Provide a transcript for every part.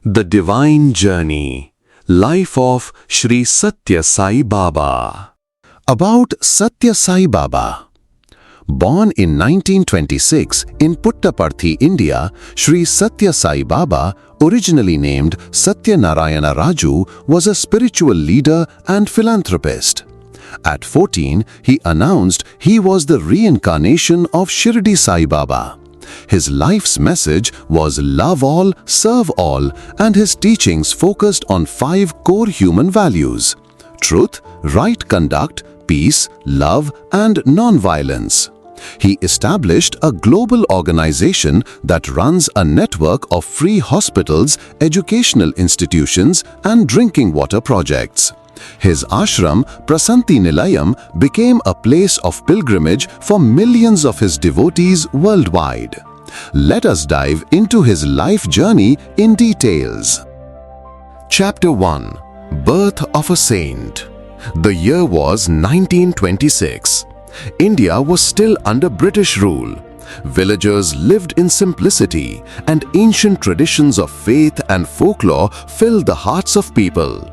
The Divine Journey, Life of Shri Sathya Sai Baba. About Satya Sai Baba. Born in 1926 in Puttaparthi, India, Shri Sathya Sai Baba, originally named Satya Narayana Raju, was a spiritual leader and philanthropist. At 14, he announced he was the reincarnation of Shirdi Sai Baba. His life's message was love all, serve all, and his teachings focused on 5 core human values: truth, right conduct, peace, love, and non-violence. He established a global organization that runs a network of free hospitals, educational institutions, and drinking water projects. His ashram, Prasanti Nilayam, became a place of pilgrimage for millions of his devotees worldwide. Let us dive into his life journey in details. Chapter 1. Birth of a Saint. The year was 1926. India was still under British rule. Villagers lived in simplicity, and ancient traditions of faith and folklore filled the hearts of people.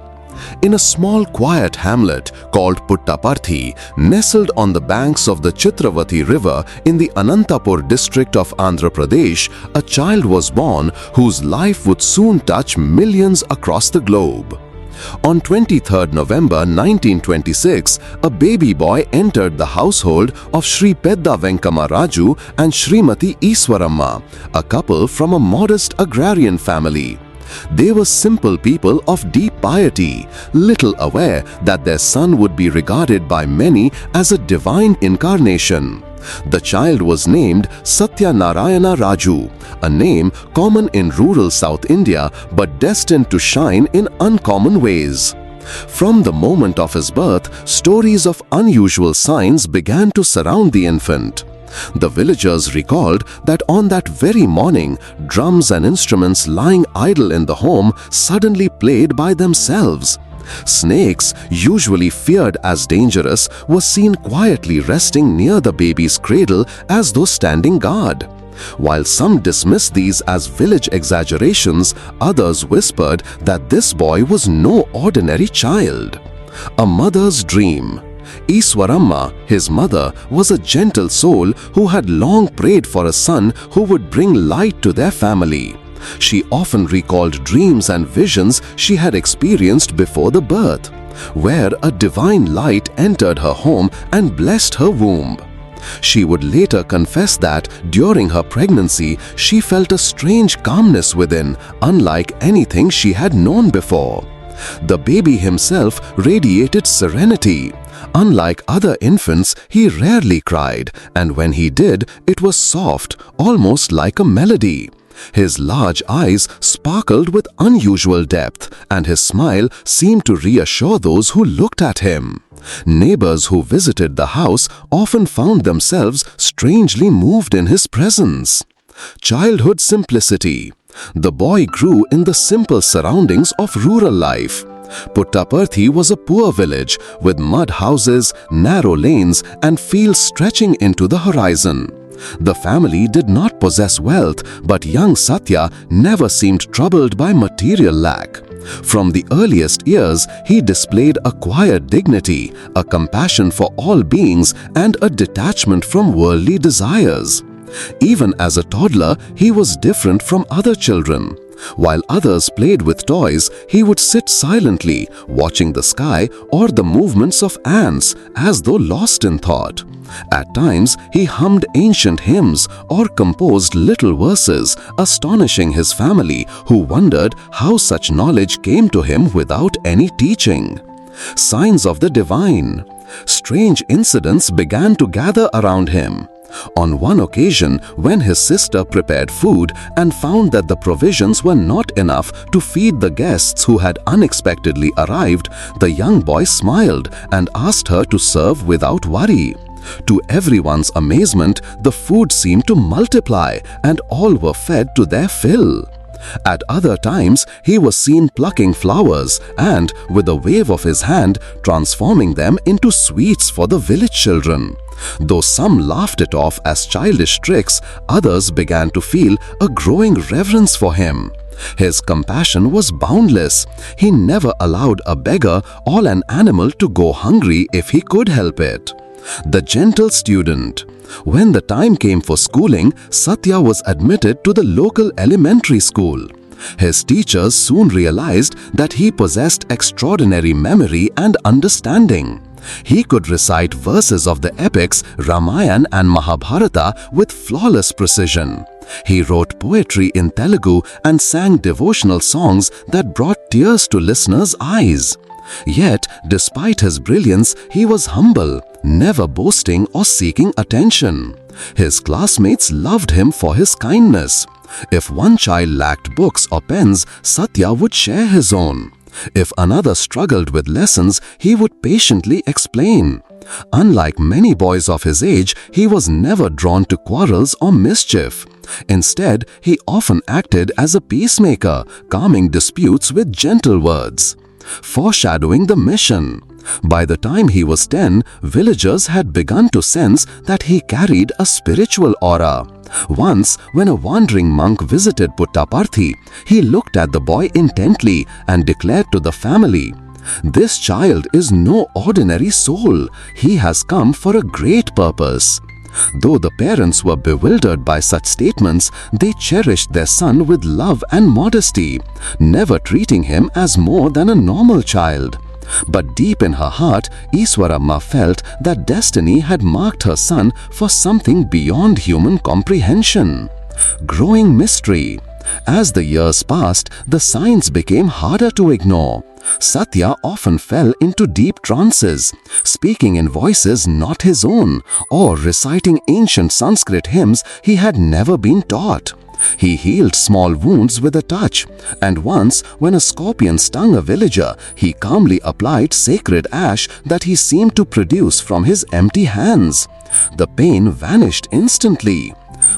In a small quiet hamlet called Puttaparthi, nestled on the banks of the Chitravati river in the Anantapur district of Andhra Pradesh, a child was born whose life would soon touch millions across the globe. On 23rd November 1926, a baby boy entered the household of Shri Pedda Venkama Raju and Srimati Iswaramma, a couple from a modest agrarian family. They were simple people of deep piety, little aware that their son would be regarded by many as a divine incarnation. The child was named Satya Narayana Raju, a name common in rural South India but destined to shine in uncommon ways. From the moment of his birth, stories of unusual signs began to surround the infant. The villagers recalled that on that very morning, drums and instruments lying idle in the home suddenly played by themselves. Snakes, usually feared as dangerous, were seen quietly resting near the baby's cradle as though standing guard. While some dismissed these as village exaggerations, others whispered that this boy was no ordinary child. A mother's dream. Iswaramma, his mother, was a gentle soul who had long prayed for a son who would bring light to their family. She often recalled dreams and visions she had experienced before the birth, where a divine light entered her home and blessed her womb. She would later confess that during her pregnancy she felt a strange calmness within, unlike anything she had known before. The baby himself radiated serenity. Unlike other infants, he rarely cried, and when he did, it was soft, almost like a melody. His large eyes sparkled with unusual depth, and his smile seemed to reassure those who looked at him. Neighbors who visited the house often found themselves strangely moved in his presence. Childhood simplicity. The boy grew in the simple surroundings of rural life. Puttaparthi was a poor village with mud houses, narrow lanes, and fields stretching into the horizon. The family did not possess wealth, but young Satya never seemed troubled by material lack. From the earliest years, he displayed a quiet dignity, a compassion for all beings, and a detachment from worldly desires. Even as a toddler, he was different from other children. While others played with toys, he would sit silently, watching the sky or the movements of ants, as though lost in thought. At times, he hummed ancient hymns or composed little verses, astonishing his family, who wondered how such knowledge came to him without any teaching. Signs of the divine. Strange incidents began to gather around him. On one occasion, when his sister prepared food and found that the provisions were not enough to feed the guests who had unexpectedly arrived, the young boy smiled and asked her to serve without worry. To everyone's amazement, the food seemed to multiply and all were fed to their fill. At other times, he was seen plucking flowers and, with a wave of his hand, transforming them into sweets for the village children. Though some laughed it off as childish tricks, others began to feel a growing reverence for him. His compassion was boundless. He never allowed a beggar or an animal to go hungry if he could help it. The gentle student. When the time came for schooling, Satya was admitted to the local elementary school. His teachers soon realized that he possessed extraordinary memory and understanding. He could recite verses of the epics Ramayana and Mahabharata with flawless precision. He wrote poetry in Telugu and sang devotional songs that brought tears to listeners' eyes. Yet, despite his brilliance, he was humble, never boasting or seeking attention. His classmates loved him for his kindness. If one child lacked books or pens, Satya would share his own. If another struggled with lessons, he would patiently explain. Unlike many boys of his age, he was never drawn to quarrels or mischief. Instead, he often acted as a peacemaker, calming disputes with gentle words. Foreshadowing the mission. By the time he was 10, villagers had begun to sense that he carried a spiritual aura. Once, when a wandering monk visited Puttaparthi, he looked at the boy intently and declared to the family, "This child is no ordinary soul. He has come for a great purpose." Though the parents were bewildered by such statements, they cherished their son with love and modesty, never treating him as more than a normal child. But deep in her heart, Iswaramma felt that destiny had marked her son for something beyond human comprehension. Growing mystery. As the years passed, the signs became harder to ignore. Satya often fell into deep trances, speaking in voices not his own, or reciting ancient Sanskrit hymns he had never been taught. He healed small wounds with a touch, and once, when a scorpion stung a villager, he calmly applied sacred ash that he seemed to produce from his empty hands. The pain vanished instantly.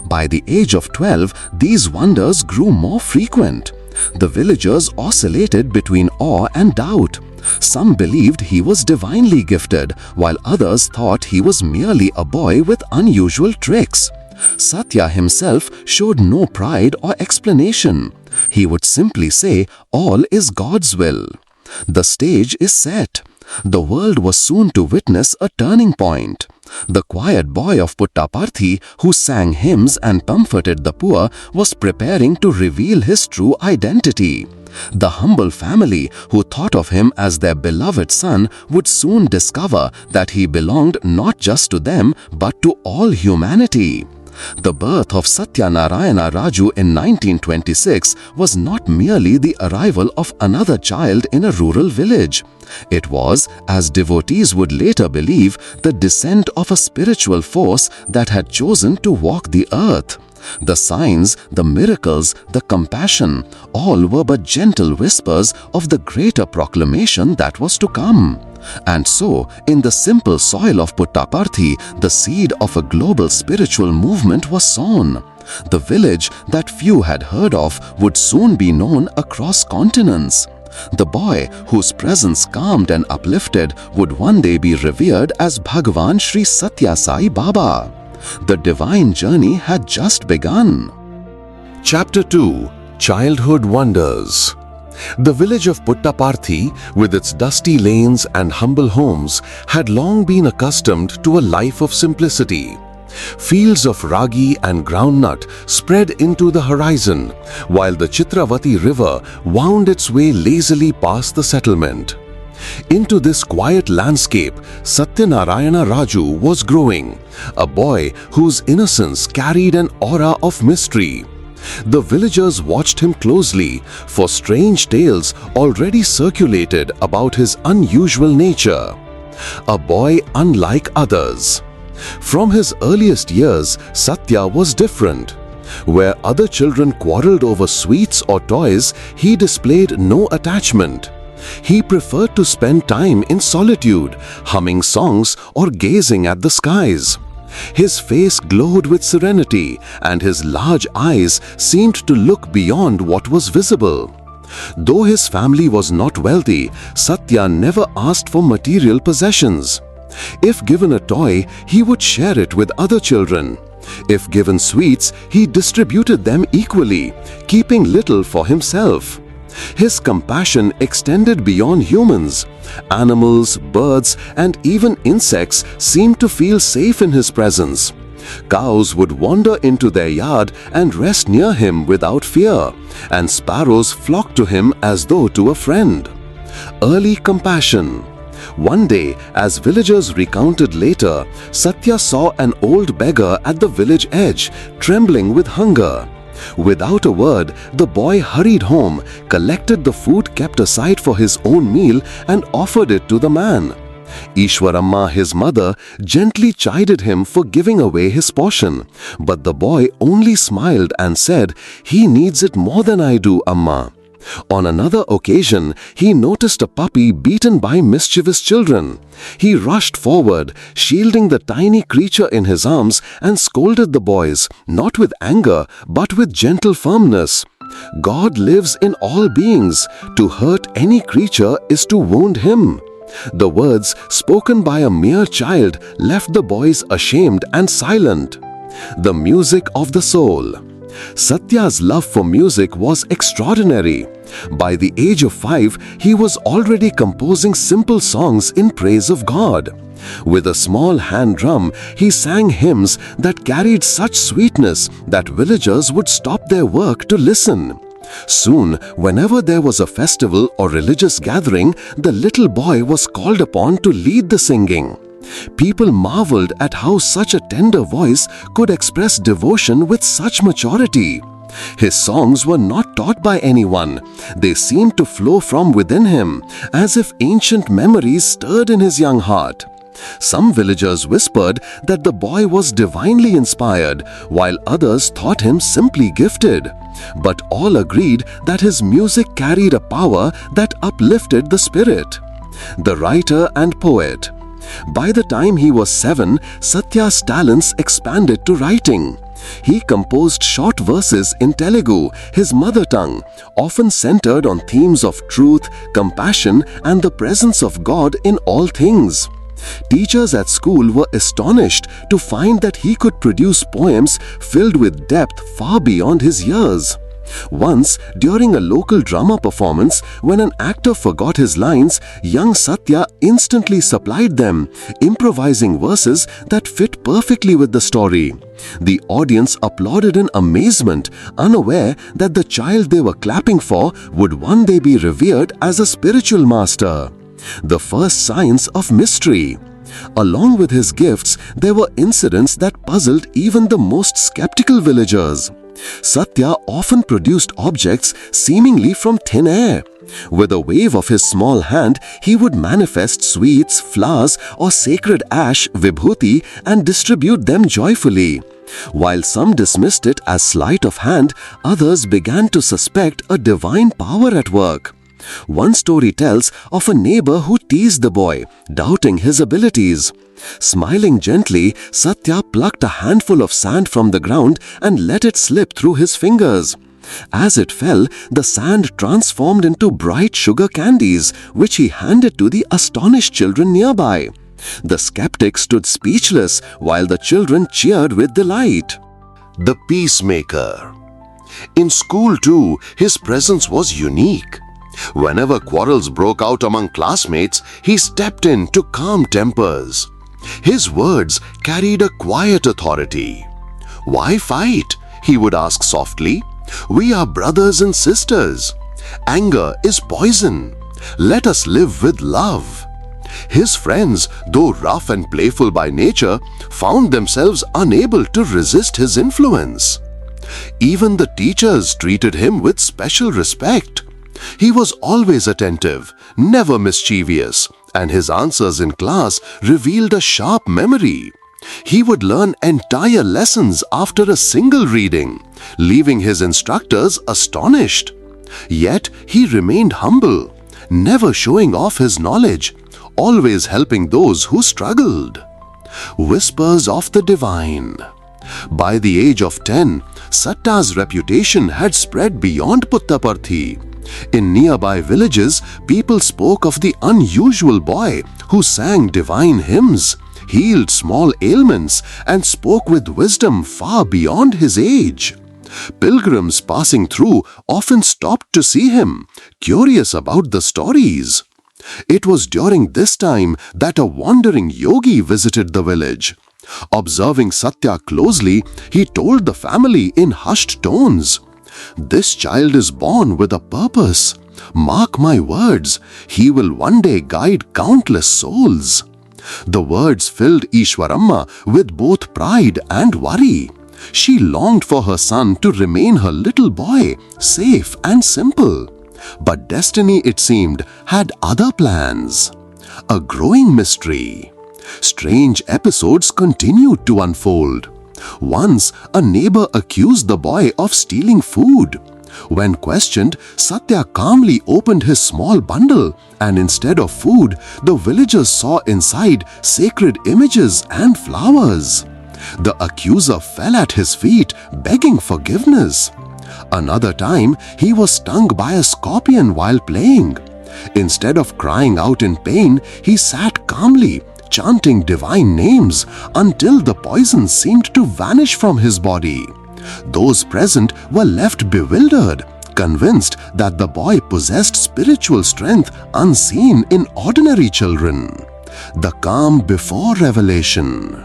By the age of 12, these wonders grew more frequent. The villagers oscillated between awe and doubt. Some believed he was divinely gifted, while others thought he was merely a boy with unusual tricks. Satya himself showed no pride or explanation. He would simply say, "All is God's will." The stage is set. The world was soon to witness a turning point. The quiet boy of Puttaparthi, who sang hymns and comforted the poor, was preparing to reveal his true identity. The humble family, who thought of him as their beloved son, would soon discover that he belonged not just to them but to all humanity. The birth of Satya Narayana Raju in 1926 was not merely the arrival of another child in a rural village. It was, as devotees would later believe, the descent of a spiritual force that had chosen to walk the earth. The signs, the miracles, the compassion, all were but gentle whispers of the greater proclamation that was to come. And so, in the simple soil of Puttaparthi, the seed of a global spiritual movement was sown. The village that few had heard of would soon be known across continents. The boy, whose presence calmed and uplifted, would one day be revered as Bhagavan Shri Sathya Sai Baba. The divine journey had just begun. Chapter 2. Childhood Wonders. The village of Puttaparthi, with its dusty lanes and humble homes, had long been accustomed to a life of simplicity. Fields of ragi and groundnut spread into the horizon, while the Chitravati river wound its way lazily past the settlement. Into this quiet landscape, Satyanarayana Raju was growing, a boy whose innocence carried an aura of mystery. The villagers watched him closely, for strange tales already circulated about his unusual nature. A boy unlike others. From his earliest years, Satya was different. Where other children quarreled over sweets or toys, he displayed no attachment. He preferred to spend time in solitude, humming songs or gazing at the skies. His face glowed with serenity, and his large eyes seemed to look beyond what was visible. Though his family was not wealthy, Satya never asked for material possessions. If given a toy, he would share it with other children. If given sweets, he distributed them equally, keeping little for himself. His compassion extended beyond humans. Animals, birds, and even insects seemed to feel safe in his presence. Cows would wander into their yard and rest near him without fear, and sparrows flocked to him as though to a friend. Early compassion. One day, as villagers recounted later, Satya saw an old beggar at the village edge, trembling with hunger. Without a word, the boy hurried home, collected the food kept aside for his own meal, and offered it to the man. Ishwaramma, his mother, gently chided him for giving away his portion, but the boy only smiled and said, "He needs it more than I do, Amma." On another occasion, he noticed a puppy beaten by mischievous children. He rushed forward, shielding the tiny creature in his arms, and scolded the boys, not with anger, but with gentle firmness. God lives in all beings. To hurt any creature is to wound him. The words spoken by a mere child left the boys ashamed and silent. The music of the soul. Satya's love for music was extraordinary. By the age of 5, he was already composing simple songs in praise of God. With a small hand drum, he sang hymns that carried such sweetness that villagers would stop their work to listen. Soon, whenever there was a festival or religious gathering, the little boy was called upon to lead the singing. People marveled at how such a tender voice could express devotion with such maturity. His songs were not taught by anyone. They seemed to flow from within him, as if ancient memories stirred in his young heart. Some villagers whispered that the boy was divinely inspired, while others thought him simply gifted. But all agreed that his music carried a power that uplifted the spirit. The writer and poet. By the time he was 7, Satya's talents expanded to writing. He composed short verses in Telugu, his mother tongue, often centered on themes of truth, compassion, and the presence of God in all things. Teachers at school were astonished to find that he could produce poems filled with depth far beyond his years. Once, during a local drama performance, when an actor forgot his lines, young Satya instantly supplied them, improvising verses that fit perfectly with the story. The audience applauded in amazement, unaware that the child they were clapping for would one day be revered as a spiritual master. The first signs of mystery. Along with his gifts, there were incidents that puzzled even the most skeptical villagers. Satya often produced objects seemingly from thin air. With a wave of his small hand, he would manifest sweets, flowers, or sacred ash, vibhuti, and distribute them joyfully. While some dismissed it as sleight of hand, others began to suspect a divine power at work. One story tells of a neighbor who teased the boy, doubting his abilities. Smiling gently, Satya plucked a handful of sand from the ground and let it slip through his fingers. As it fell, the sand transformed into bright sugar candies, which he handed to the astonished children nearby. The skeptics stood speechless while the children cheered with delight. The peacemaker. In school too, his presence was unique. Whenever quarrels broke out among classmates, he stepped in to calm tempers. His words carried a quiet authority. "Why fight?" he would ask softly. "We are brothers and sisters. Anger is poison. Let us live with love." His friends, though rough and playful by nature, found themselves unable to resist his influence. Even the teachers treated him with special respect. He was always attentive, never mischievous, and his answers in class revealed a sharp memory. He would learn entire lessons after a single reading, leaving his instructors astonished. Yet he remained humble, never showing off his knowledge, always helping those who struggled. Whispers of the Divine. By the age of 10, Satya's reputation had spread beyond Puttaparthi. In nearby villages, people spoke of the unusual boy who sang divine hymns. healed small ailments, and spoke with wisdom far beyond his age. Pilgrims passing through often stopped to see him, curious about the stories. It was during this time that a wandering yogi visited the village. Observing Satya closely, he told the family in hushed tones, "This child is born with a purpose. Mark my words, he will one day guide countless souls." The words filled Ishwaramma with both pride and worry. She longed for her son to remain her little boy, safe and simple. But destiny, it seemed, had other plans. A growing mystery. Strange episodes continued to unfold. Once, a neighbor accused the boy of stealing food. When questioned, Satya calmly opened his small bundle, and instead of food, the villagers saw inside sacred images and flowers. The accuser fell at his feet, begging forgiveness. Another time, he was stung by a scorpion while playing. Instead of crying out in pain, he sat calmly, chanting divine names until the poison seemed to vanish from his body. Those present were left bewildered, convinced that the boy possessed spiritual strength unseen in ordinary children. The calm before revelation.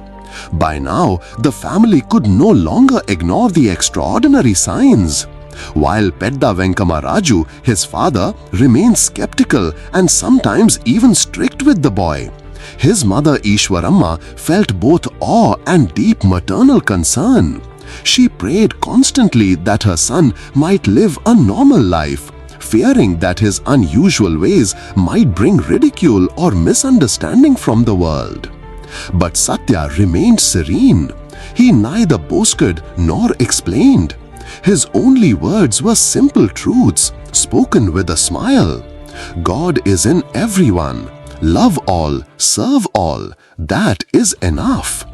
By now, the family could no longer ignore the extraordinary signs. While Pedda Venkama Raju, his father, remained skeptical and sometimes even strict with the boy, his mother Ishwaramma felt both awe and deep maternal concern. She prayed constantly that her son might live a normal life, fearing that his unusual ways might bring ridicule or misunderstanding from the world. But Satya remained serene. He neither boasted nor explained. His only words were simple truths, spoken with a smile. God is in everyone. Love all, serve all. That is enough.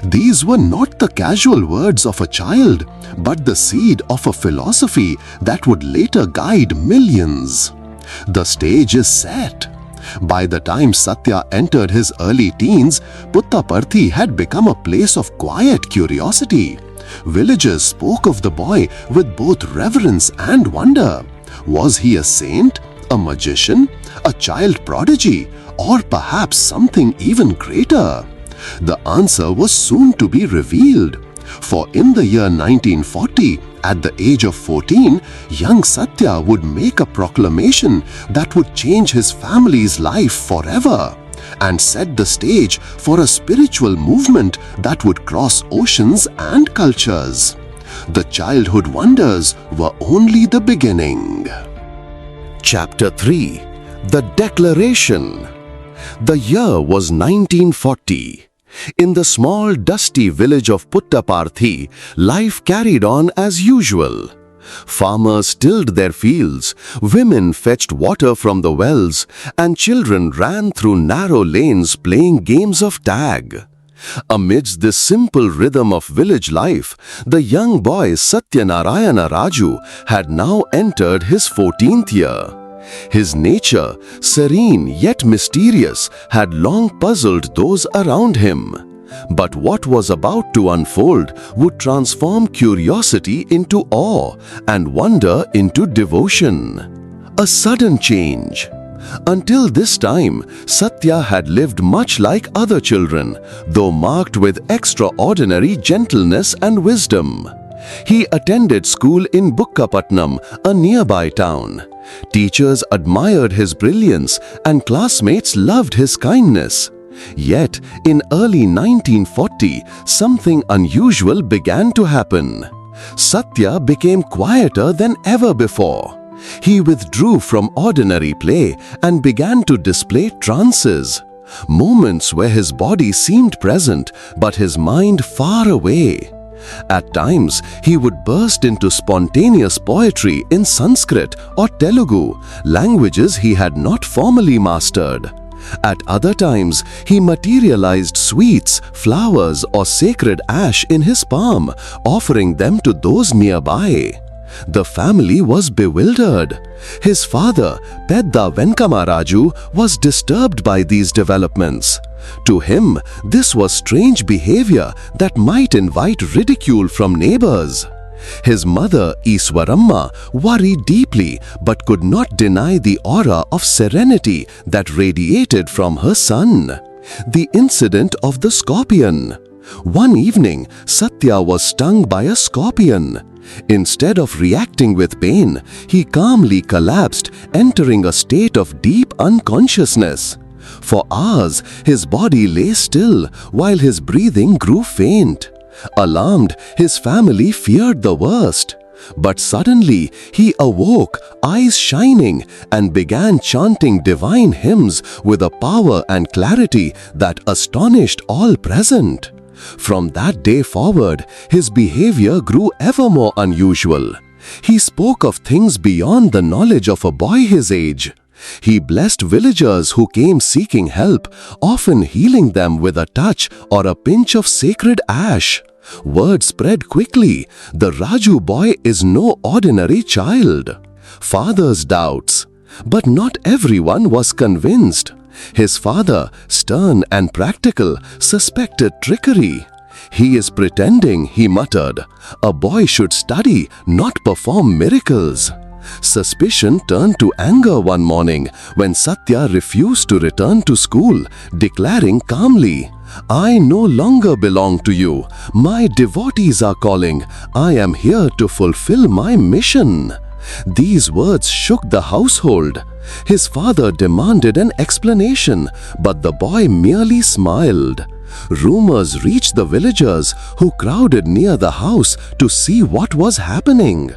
These were not the casual words of a child, but the seed of a philosophy that would later guide millions. The stage is set. By the time Satya entered his early teens, Puttaparthi had become a place of quiet curiosity. Villagers spoke of the boy with both reverence and wonder. Was he a saint, a magician, a child prodigy, or perhaps something even greater? The answer was soon to be revealed. For in the year 1940, at the age of 14, young Satya would make a proclamation that would change his family's life forever and set the stage for a spiritual movement that would cross oceans and cultures. The childhood wonders were only the beginning. Chapter 3. The Declaration. The year was 1940. In the small dusty village of Puttaparthi, life carried on as usual. Farmers tilled their fields, women fetched water from the wells, and children ran through narrow lanes playing games of tag. Amidst this simple rhythm of village life, the young boy Satyanarayana Raju had now entered his 14th year. His nature, serene yet mysterious, had long puzzled those around him. But what was about to unfold would transform curiosity into awe and wonder into devotion. A sudden change. Until this time, Satya had lived much like other children, though marked with extraordinary gentleness and wisdom. He attended school in Bukkapatnam, a nearby town. Teachers admired his brilliance and classmates loved his kindness. Yet, in early 1940, something unusual began to happen. Satya became quieter than ever before. He withdrew from ordinary play and began to display trances, moments where his body seemed present but his mind far away. At times, he would burst into spontaneous poetry in Sanskrit or Telugu, languages he had not formally mastered. At other times, he materialized sweets, flowers, or sacred ash in his palm, offering them to those nearby. The family was bewildered. His father, Pedda Venkamaraju, was disturbed by these developments. To him, this was strange behavior that might invite ridicule from neighbors. His mother, Iswaramma, worried deeply but could not deny the aura of serenity that radiated from her son. The incident of the scorpion. One evening, Satya was stung by a scorpion. Instead of reacting with pain, he calmly collapsed, entering a state of deep unconsciousness. For hours, his body lay still while his breathing grew faint. Alarmed, his family feared the worst. But suddenly, he awoke, eyes shining, and began chanting divine hymns with a power and clarity that astonished all present. From that day forward, his behavior grew ever more unusual. He spoke of things beyond the knowledge of a boy his age. He blessed villagers who came seeking help, often healing them with a touch or a pinch of sacred ash. Word spread quickly. The Raju boy is no ordinary child. Father's doubts. But not everyone was convinced. His father, stern and practical, suspected trickery. He is pretending, he muttered. A boy should study, not perform miracles. Suspicion turned to anger one morning when Satya refused to return to school, declaring calmly, "I no longer belong to you. My devotees are calling. I am here to fulfill my mission." These words shook the household. His father demanded an explanation, but the boy merely smiled. Rumors reached the villagers, who crowded near the house to see what was happening.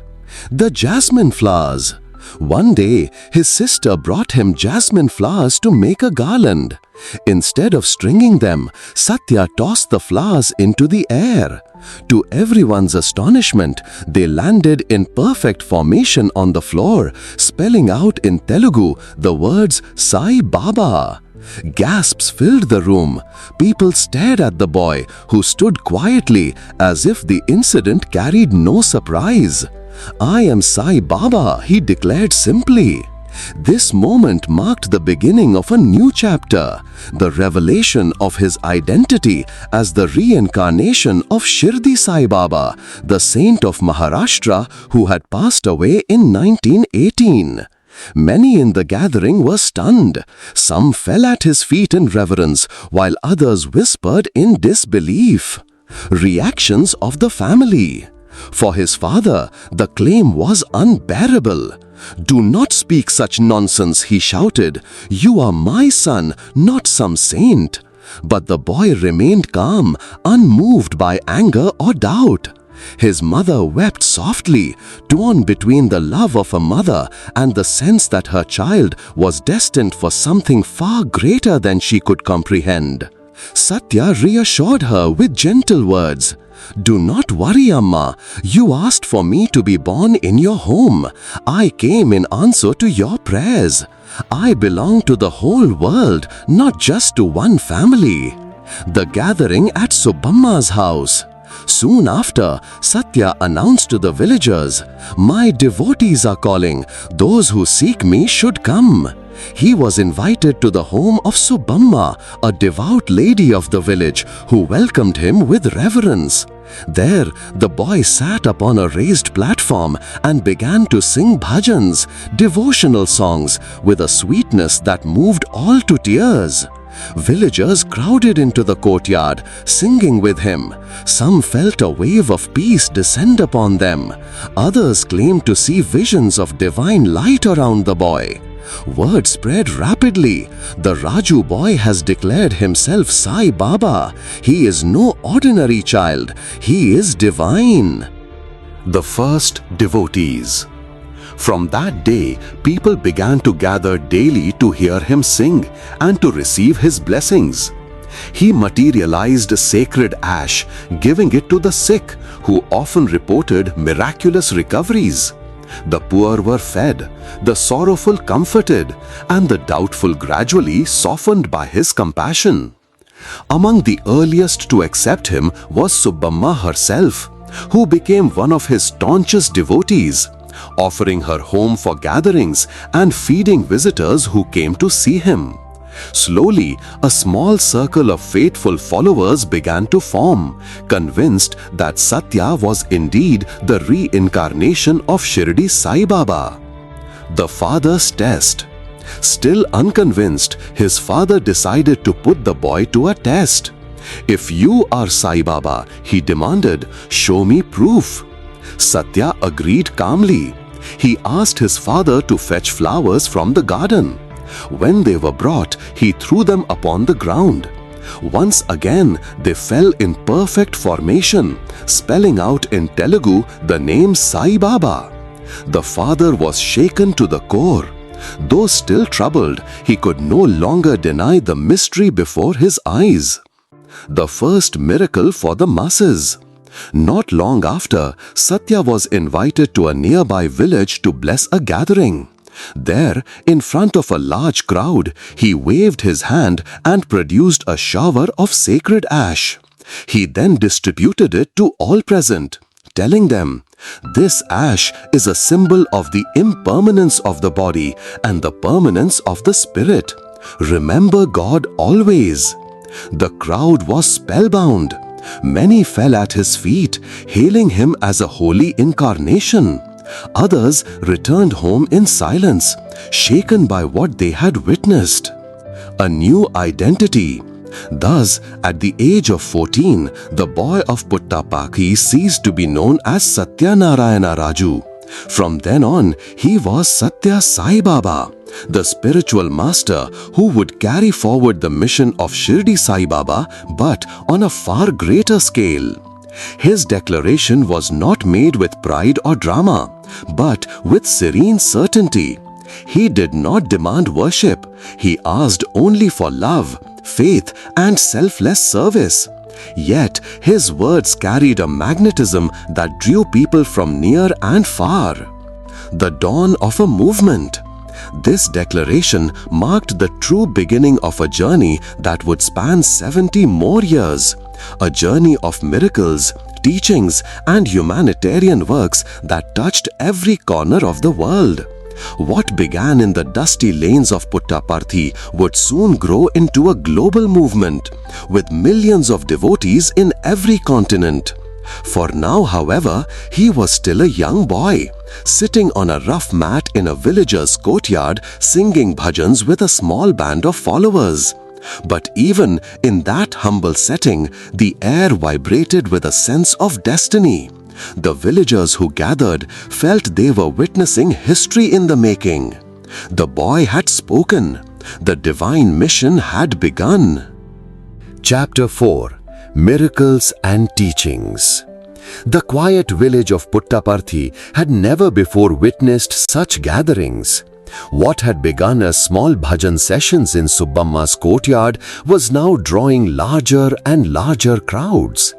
The jasmine flowers. One day, his sister brought him jasmine flowers to make a garland. Instead of stringing them, Satya tossed the flowers into the air. To everyone's astonishment, they landed in perfect formation on the floor, spelling out in Telugu the words Sai Baba. Gasps filled the room. People stared at the boy, who stood quietly as if the incident carried no surprise. "I am Sai Baba," he declared simply. This moment marked the beginning of a new chapter, the revelation of his identity as the reincarnation of Shri Sai Baba, the saint of Maharashtra who had passed away in 1918. Many in the gathering were stunned. Some fell at his feet in reverence, while others whispered in disbelief. Reactions of the family. For his father, the claim was unbearable. "Do not speak such nonsense," he shouted. "You are my son, not some saint." But the boy remained calm, unmoved by anger or doubt. His mother wept softly, torn between the love of a mother and the sense that her child was destined for something far greater than she could comprehend. Satya reassured her with gentle words. "Do not worry, Amma. You asked for me to be born in your home. I came in answer to your prayers. I belong to the whole world, not just to one family." The gathering at Subbamma's house. Soon after, Satya announced to the villagers, "My devotees are calling. Those who seek me should come." He was invited to the home of Subbamma, a devout lady of the village, who welcomed him with reverence. There, the boy sat upon a raised platform and began to sing bhajans, devotional songs, with a sweetness that moved all to tears. Villagers crowded into the courtyard, singing with him. Some felt a wave of peace descend upon them. Others claimed to see visions of divine light around the boy. Word spread rapidly. The Raju boy has declared himself Sai Baba. He is no ordinary child. He is divine. The first devotees. From that day, people began to gather daily to hear him sing and to receive his blessings. He materialized sacred ash, giving it to the sick, who often reported miraculous recoveries. The poor were fed, the sorrowful comforted, and the doubtful gradually softened by his compassion. Among the earliest to accept him was Subbamma herself, who became one of his staunchest devotees. offering her home for gatherings and feeding visitors who came to see him. Slowly, a small circle of faithful followers began to form, convinced that Satya was indeed the reincarnation of Shirdi Sai Baba. The father's test. Still unconvinced, his father decided to put the boy to a test. "If you are Sai Baba," he demanded, "show me proof." Satya agreed calmly. He asked his father to fetch flowers from the garden. When they were brought, he threw them upon the ground. Once again, they fell in perfect formation, spelling out in Telugu the name Sai Baba. The father was shaken to the core. Though still troubled, he could no longer deny the mystery before his eyes. The first miracle for the masses. Not long after, Satya was invited to a nearby village to bless a gathering. There, in front of a large crowd, he waved his hand and produced a shower of sacred ash. He then distributed it to all present, telling them, "This ash is a symbol of the impermanence of the body and the permanence of the spirit. Remember God always." The crowd was spellbound. Many fell at his feet, hailing him as a holy incarnation. Others returned home in silence, shaken by what they had witnessed. A new identity. Thus, at the age of 14, the boy of Puttaparthi ceased to be known as Satya Narayana Raju. From then on, he was Satya Sai Baba, the spiritual master who would carry forward the mission of Shirdi Sai Baba, but on a far greater scale. His declaration was not made with pride or drama, but with serene certainty. He did not demand worship. He asked only for love, faith, and selfless service. Yet, his words carried a magnetism that drew people from near and far. The dawn of a movement. This declaration marked the true beginning of a journey that would span 70 more years. A journey of miracles, teachings, and humanitarian works that touched every corner of the world. What began in the dusty lanes of Puttaparthi would soon grow into a global movement, with millions of devotees in every continent. For now, however, he was still a young boy, sitting on a rough mat in a villager's courtyard singing bhajans with a small band of followers. But even in that humble setting, the air vibrated with a sense of destiny. The villagers who gathered felt they were witnessing history in the making. The boy had spoken. The divine mission had begun. Chapter 4. Miracles and Teachings. The quiet village of Puttaparthi had never before witnessed such gatherings. What had begun as small bhajan sessions in Subbamma's courtyard was now drawing larger and larger crowds.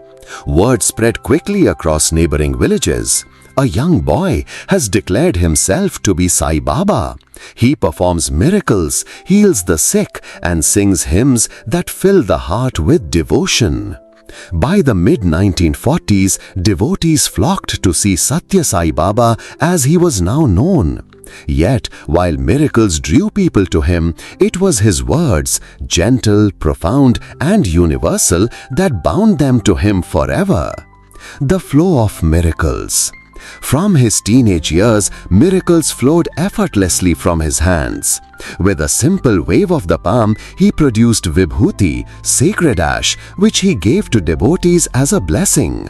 Word spread quickly across neighboring villages. A young boy has declared himself to be Sai Baba. He performs miracles, heals the sick, and sings hymns that fill the heart with devotion. By the mid-1940s, devotees flocked to see Satya Sai Baba as he was now known. Yet, while miracles drew people to him, it was his words, gentle, profound, and universal, that bound them to him forever. The flow of miracles. From his teenage years, miracles flowed effortlessly from his hands. With a simple wave of the palm, he produced vibhuti, sacred ash, which he gave to devotees as a blessing.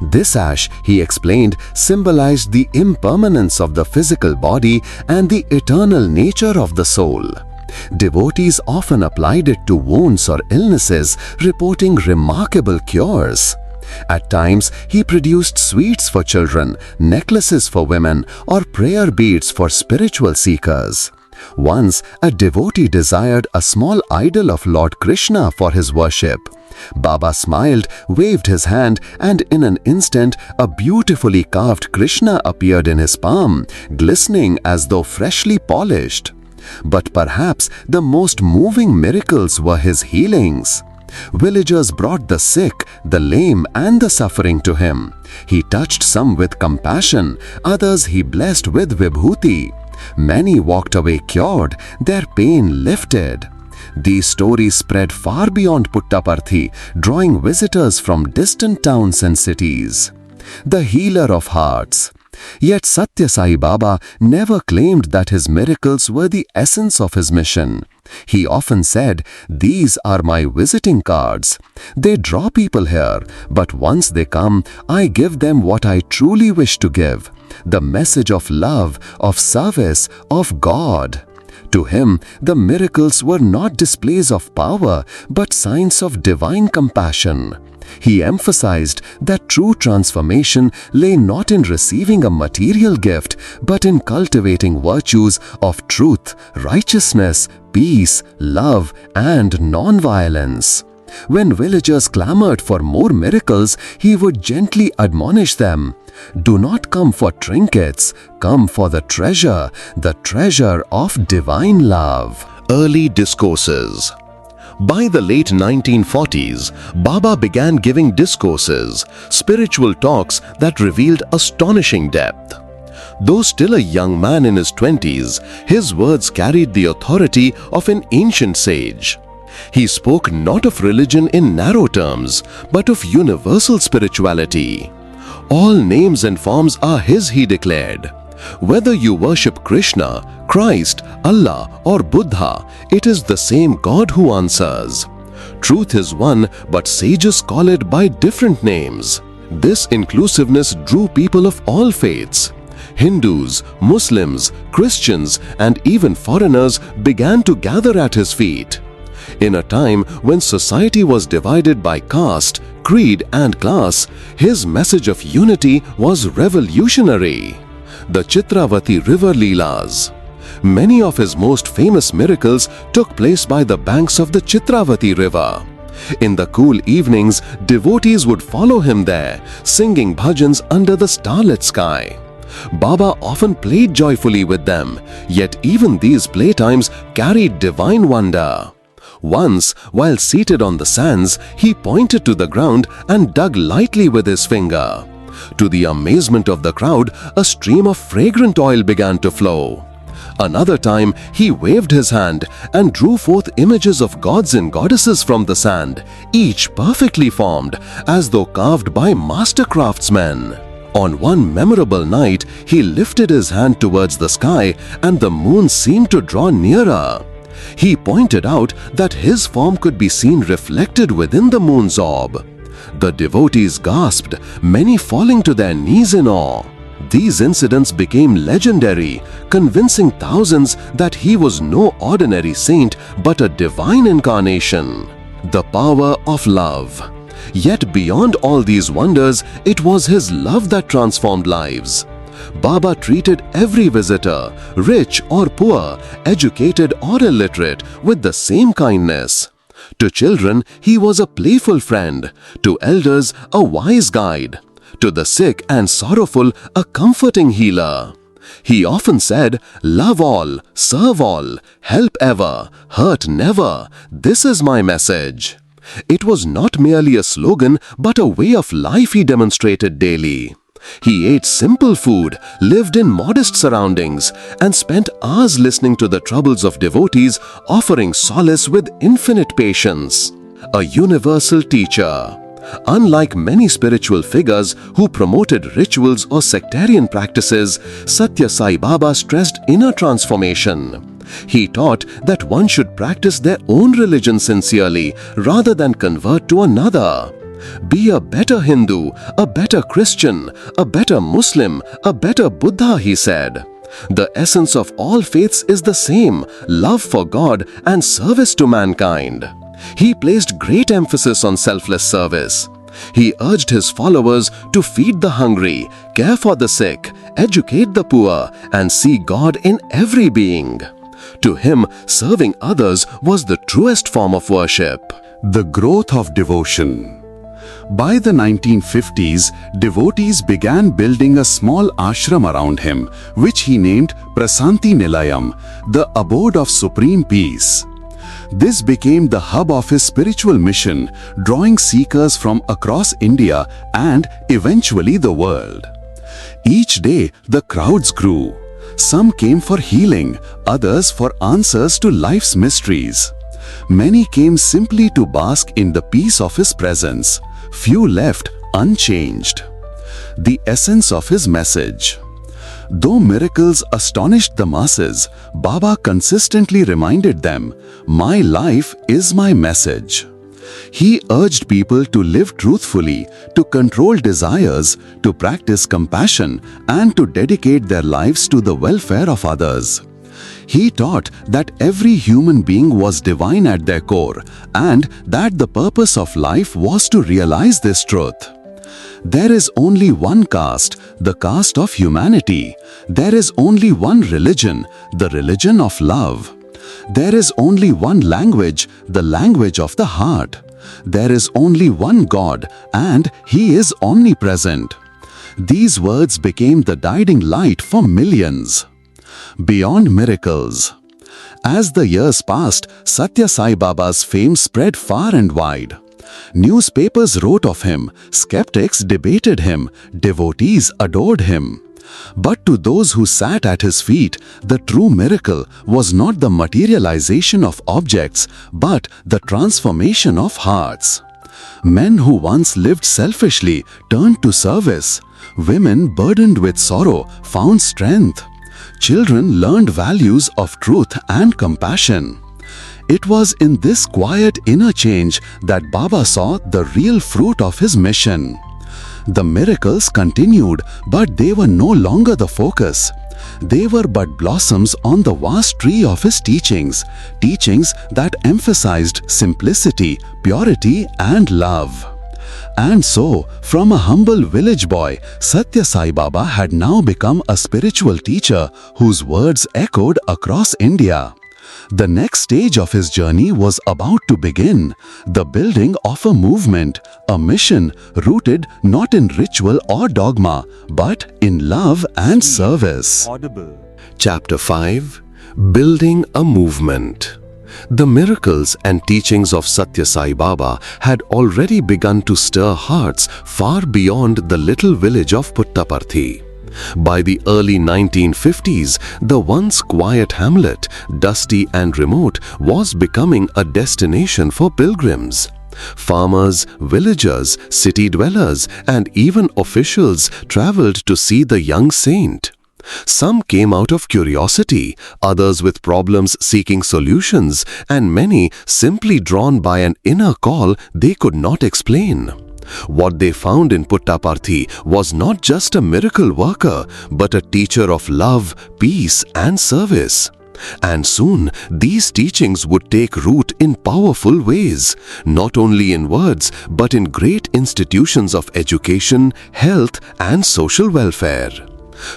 This ash, he explained, symbolized the impermanence of the physical body and the eternal nature of the soul. Devotees often applied it to wounds or illnesses, reporting remarkable cures. At times, he produced sweets for children, necklaces for women, or prayer beads for spiritual seekers. Once, a devotee desired a small idol of Lord Krishna for his worship. Baba smiled, waved his hand, and in an instant, a beautifully carved Krishna appeared in his palm, glistening as though freshly polished. But perhaps the most moving miracles were his healings. Villagers brought the sick, the lame, and the suffering to him. He touched some with compassion, others he blessed with vibhuti. Many walked away cured, their pain lifted. These stories spread far beyond Puttaparthi, drawing visitors from distant towns and cities. The healer of hearts. Yet Satya Sai Baba never claimed that his miracles were the essence of his mission. He often said, "These are my visiting cards. They draw people here, but once they come, I give them what I truly wish to give, the message of love, of service, of God." To him, the miracles were not displays of power, but signs of divine compassion. He emphasized that true transformation lay not in receiving a material gift, but in cultivating virtues of truth, righteousness, peace, love, and non-violence. When villagers clamored for more miracles, he would gently admonish them, "Do not come for trinkets, come for the treasure of divine love." Early discourses. By the late 1940s, Baba began giving discourses, spiritual talks that revealed astonishing depth. Though still a young man in his 20s, his words carried the authority of an ancient sage. He spoke not of religion in narrow terms, but of universal spirituality. All names and forms are His, he declared. Whether you worship Krishna, Christ, Allah, or Buddha, it is the same God who answers. Truth is one, but sages call it by different names. This inclusiveness drew people of all faiths. Hindus, Muslims, Christians, and even foreigners began to gather at his feet. In a time when society was divided by caste, creed, and class, his message of unity was revolutionary. The Chitravati River Leelas. Many of his most famous miracles took place by the banks of the Chitravati River. In the cool evenings, devotees would follow him there, singing bhajans under the starlit sky. Baba often played joyfully with them, yet even these playtimes carried divine wonder. Once, while seated on the sands, he pointed to the ground and dug lightly with his finger. To the amazement of the crowd, a stream of fragrant oil began to flow. Another time, he waved his hand and drew forth images of gods and goddesses from the sand, each perfectly formed, as though carved by master craftsmen. On one memorable night, he lifted his hand towards the sky and the moon seemed to draw nearer. He pointed out that his form could be seen reflected within the moon's orb. The devotees gasped, many falling to their knees in awe. These incidents became legendary, convincing thousands that he was no ordinary saint but a divine incarnation. The power of love. Yet beyond all these wonders, it was his love that transformed lives. Baba treated every visitor, rich or poor, educated or illiterate, with the same kindness. To children, he was a playful friend. To elders, a wise guide. To the sick and sorrowful, a comforting healer. He often said, "Love all, serve all, help ever, hurt never. This is my message." It was not merely a slogan, but a way of life he demonstrated daily. He ate simple food, lived in modest surroundings, and spent hours listening to the troubles of devotees, offering solace with infinite patience. A universal teacher. Unlike many spiritual figures who promoted rituals or sectarian practices, Satya Sai Baba stressed inner transformation. He taught that one should practice their own religion sincerely rather than convert to another. Be a better Hindu, a better Christian, a better Muslim, a better Buddha, he said. The essence of all faiths is the same, love for God and service to mankind. He placed great emphasis on selfless service. He urged his followers to feed the hungry, care for the sick, educate the poor, and see God in every being. To him, serving others was the truest form of worship. The growth of devotion. By the 1950s, devotees began building a small ashram around him, which he named Prasanti Nilayam, the abode of supreme peace. This became the hub of his spiritual mission, drawing seekers from across India and eventually the world. Each day, the crowds grew. Some came for healing, others for answers to life's mysteries. Many came simply to bask in the peace of his presence. Few left unchanged. The essence of his message. Though miracles astonished the masses, Baba consistently reminded them, "My life is my message." He urged people to live truthfully, to control desires, to practice compassion, and to dedicate their lives to the welfare of others. He taught that every human being was divine at their core, and that the purpose of life was to realize this truth. There is only one caste, the caste of humanity. There is only one religion, the religion of love. There is only one language, the language of the heart. There is only one God, and He is omnipresent. These words became the guiding light for millions. Beyond miracles. As the years passed, Satya Sai Baba's fame spread far and wide. Newspapers wrote of him, skeptics debated him, devotees adored him. But to those who sat at his feet, the true miracle was not the materialization of objects, but the transformation of hearts. Men who once lived selfishly turned to service. Women burdened with sorrow found strength. Children learned values of truth and compassion. It was in this quiet inner change that Baba saw the real fruit of his mission. The miracles continued, but they were no longer the focus. They were but blossoms on the vast tree of his teachings, teachings that emphasized simplicity, purity, and love. And so, from a humble village boy, Satya Sai Baba had now become a spiritual teacher whose words echoed across India. The next stage of his journey was about to begin, the building of a movement, a mission rooted not in ritual or dogma, but in love and service. Audible. Chapter 5. Building a Movement. The miracles and teachings of Satya Sai Baba had already begun to stir hearts far beyond the little village of Puttaparthi. By the early 1950s, the once quiet hamlet, dusty and remote, was becoming a destination for pilgrims. Farmers, villagers, city dwellers, and even officials traveled to see the young saint. Some came out of curiosity, others with problems seeking solutions, and many simply drawn by an inner call they could not explain. What they found in Puttaparthi was not just a miracle worker, but a teacher of love, peace, and service. And soon, these teachings would take root in powerful ways, not only in words, but in great institutions of education, health, and social welfare.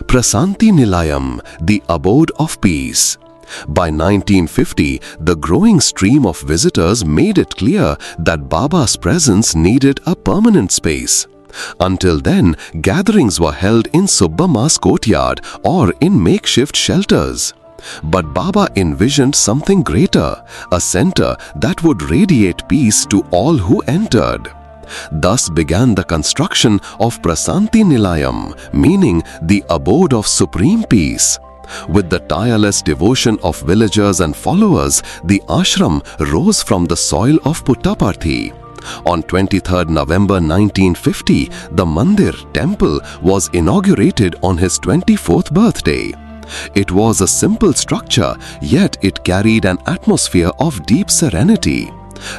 Prasanti Nilayam, the abode of peace. By 1950, the growing stream of visitors made it clear that Baba's presence needed a permanent space. Until then, gatherings were held in Subbamma's courtyard or in makeshift shelters. But Baba envisioned something greater, a center that would radiate peace to all who entered. Thus began the construction of Prasanti Nilayam, meaning the abode of supreme peace. With the tireless devotion of villagers and followers, the ashram rose from the soil of Puttaparthi. On 23rd November 1950, the Mandir temple was inaugurated on his 24th birthday. It was a simple structure, yet it carried an atmosphere of deep serenity.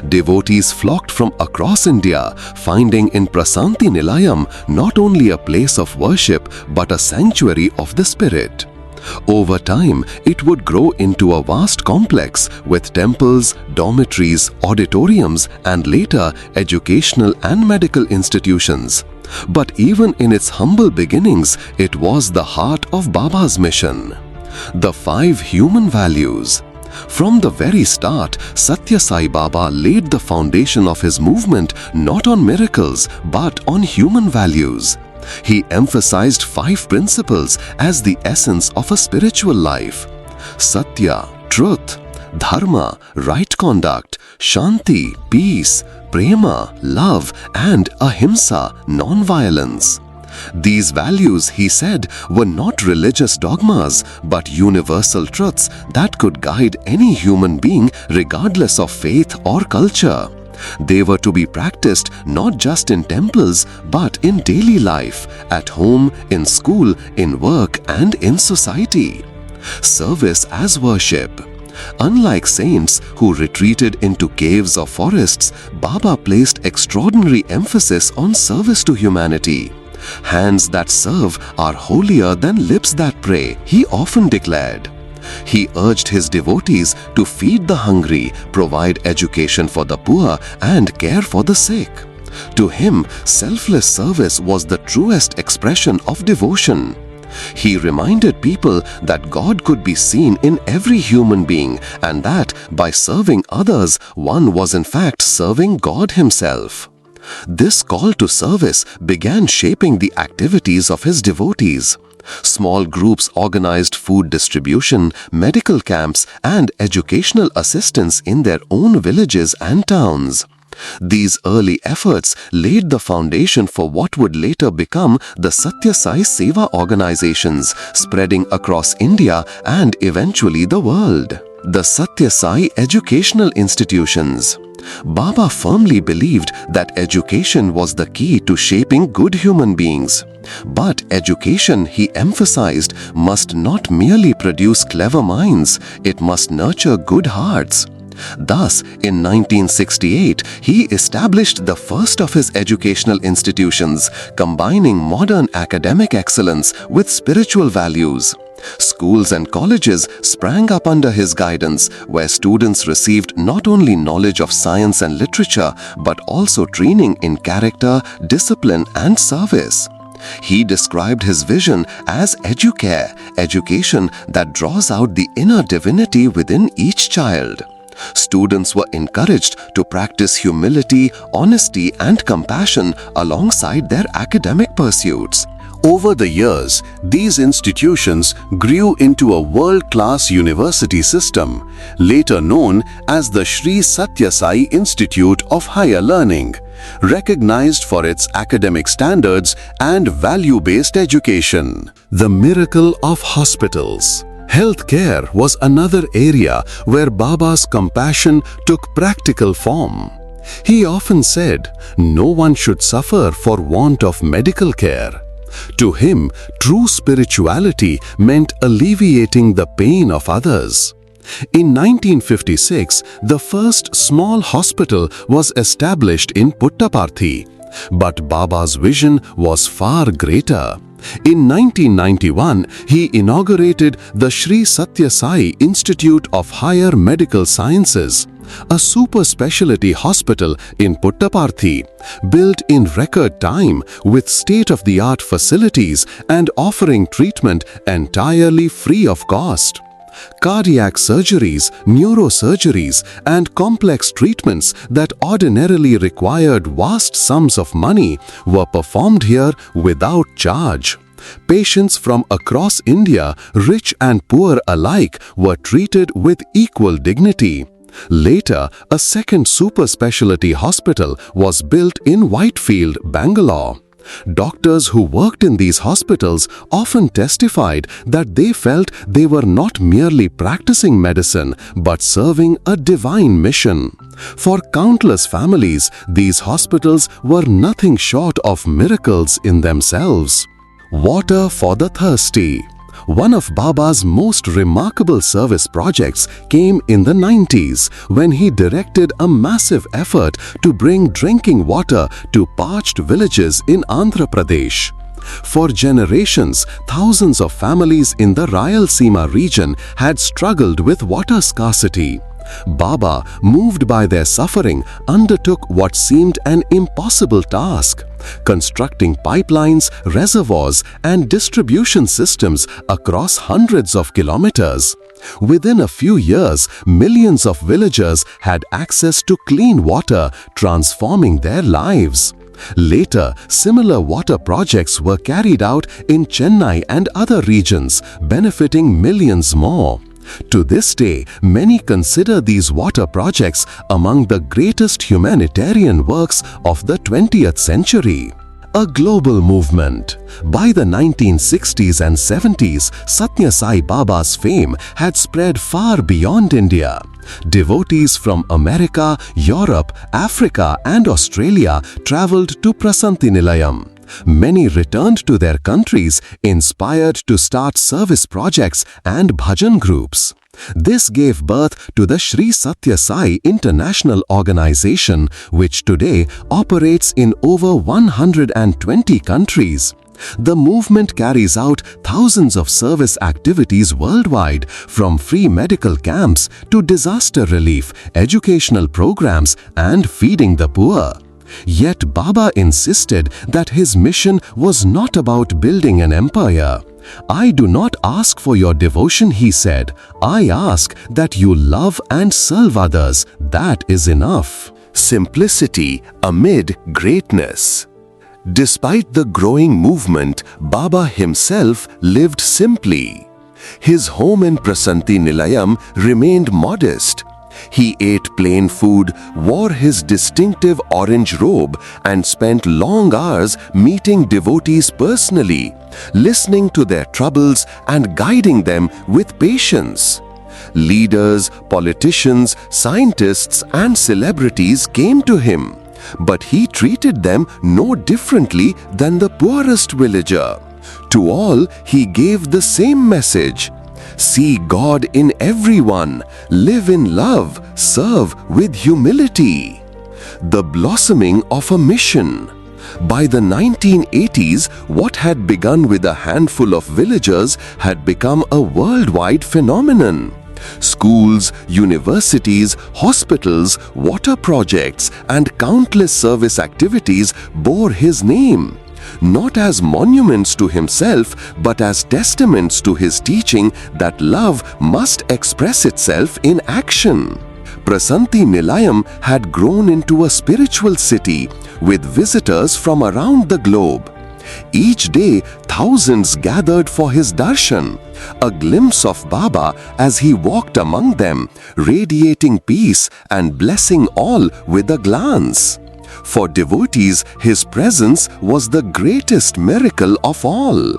Devotees flocked from across India, finding in Prasanti Nilayam not only a place of worship but a sanctuary of the spirit. Over time, it would grow into a vast complex with temples, dormitories, auditoriums, and later educational and medical institutions. But even in its humble beginnings, it was the heart of Baba's mission. The 5 human values. From the very start, Satya Sai Baba laid the foundation of his movement not on miracles but on human values. He emphasized 5 principles as the essence of a spiritual life. Satya, truth. dharma, right conduct, shanti, peace, prema, love, and ahimsa, non-violence. These values, he said, were not religious dogmas, but universal truths that could guide any human being regardless of faith or culture. They were to be practiced not just in temples, but in daily life, at home, in school, in work, and in society. Service as worship. Unlike saints who retreated into caves or forests, Baba placed extraordinary emphasis on service to humanity. Hands that serve are holier than lips that pray, he often declared. He urged his devotees to feed the hungry, provide education for the poor, and care for the sick. To him, selfless service was the truest expression of devotion. He reminded people that God could be seen in every human being, and that by serving others, one was in fact serving God himself. This call to service began shaping the activities of his devotees. Small groups organized food distribution, medical camps, and educational assistance in their own villages and towns. These early efforts laid the foundation for what would later become the Satya Sai Seva organizations, spreading across India and eventually the world. The Satya Sai educational institutions. Baba firmly believed that education was the key to shaping good human beings. But education, he emphasized, must not merely produce clever minds, it must nurture good hearts. Thus, in 1968, he established the first of his educational institutions, combining modern academic excellence with spiritual values. Schools and colleges sprang up under his guidance, where students received not only knowledge of science and literature, but also training in character, discipline, and service. He described his vision as educare, education that draws out the inner divinity within each child. Students were encouraged to practice humility, honesty, and compassion alongside their academic pursuits. Over the years, these institutions grew into a world-class university system, later known as the Shri Sathya Sai Institute of Higher Learning, recognized for its academic standards and value-based education. The miracle of hospitals. Healthcare was another area where Baba's compassion took practical form. He often said, "No one should suffer for want of medical care." To him, true spirituality meant alleviating the pain of others. In 1956, the first small hospital was established in Puttaparthi. But Baba's vision was far greater. In 1991, he inaugurated the Shri Sathya Sai Institute of Higher Medical Sciences, a super specialty hospital in Puttaparthi, built in record time with state-of-the-art facilities and offering treatment entirely free of cost. Cardiac surgeries, neurosurgeries, and complex treatments that ordinarily required vast sums of money were performed here without charge. Patients from across India, rich and poor alike, were treated with equal dignity. Later, a second super specialty hospital was built in Whitefield, Bangalore. Doctors who worked in these hospitals often testified that they felt they were not merely practicing medicine but serving a divine mission. For countless families, these hospitals were nothing short of miracles in themselves. Water for the thirsty. One of Baba's most remarkable service projects came in the 90s when he directed a massive effort to bring drinking water to parched villages in Andhra Pradesh. For generations, thousands of families in the Rayalaseema region had struggled with water scarcity. Baba, moved by their suffering, undertook what seemed an impossible task: constructing pipelines, reservoirs, and distribution systems across hundreds of kilometers. Within a few years, millions of villagers had access to clean water, transforming their lives. Later, similar water projects were carried out in Chennai and other regions, benefiting millions more. To this day, many consider these water projects among the greatest humanitarian works of the 20th century. A global movement. By the 1960s and 70s, Satya Sai Baba's fame had spread far beyond India. Devotees from America, Europe, Africa and Australia travelled to Prasanthi Nilayam. Many returned to their countries, inspired to start service projects and bhajan groups. This gave birth to the Shri Sathya Sai International Organization, which today operates in over 120 countries. The movement carries out thousands of service activities worldwide, from free medical camps to disaster relief, educational programs, and feeding the poor. Yet Baba insisted that his mission was not about building an empire. "I do not ask for your devotion," he said. "I ask that you love and serve others. That is enough." Simplicity amid greatness. Despite the growing movement, Baba himself lived simply. His home in Prasanthi Nilayam remained modest. He ate plain food, wore his distinctive orange robe, and spent long hours meeting devotees personally, listening to their troubles and guiding them with patience. Leaders, politicians, scientists, and celebrities came to him, but he treated them no differently than the poorest villager. To all, he gave the same message: see God in everyone, live in love, serve with humility. The blossoming of a mission. By the 1980s, what had begun with a handful of villagers had become a worldwide phenomenon. Schools, universities, hospitals, water projects, and countless service activities bore his name. Not as monuments to himself, but as testaments to his teaching that love must express itself in action. Prasanthi Nilayam had grown into a spiritual city with visitors from around the globe. Each day, thousands gathered for his darshan, a glimpse of Baba as he walked among them, radiating peace and blessing all with a glance. For devotees, his presence was the greatest miracle of all.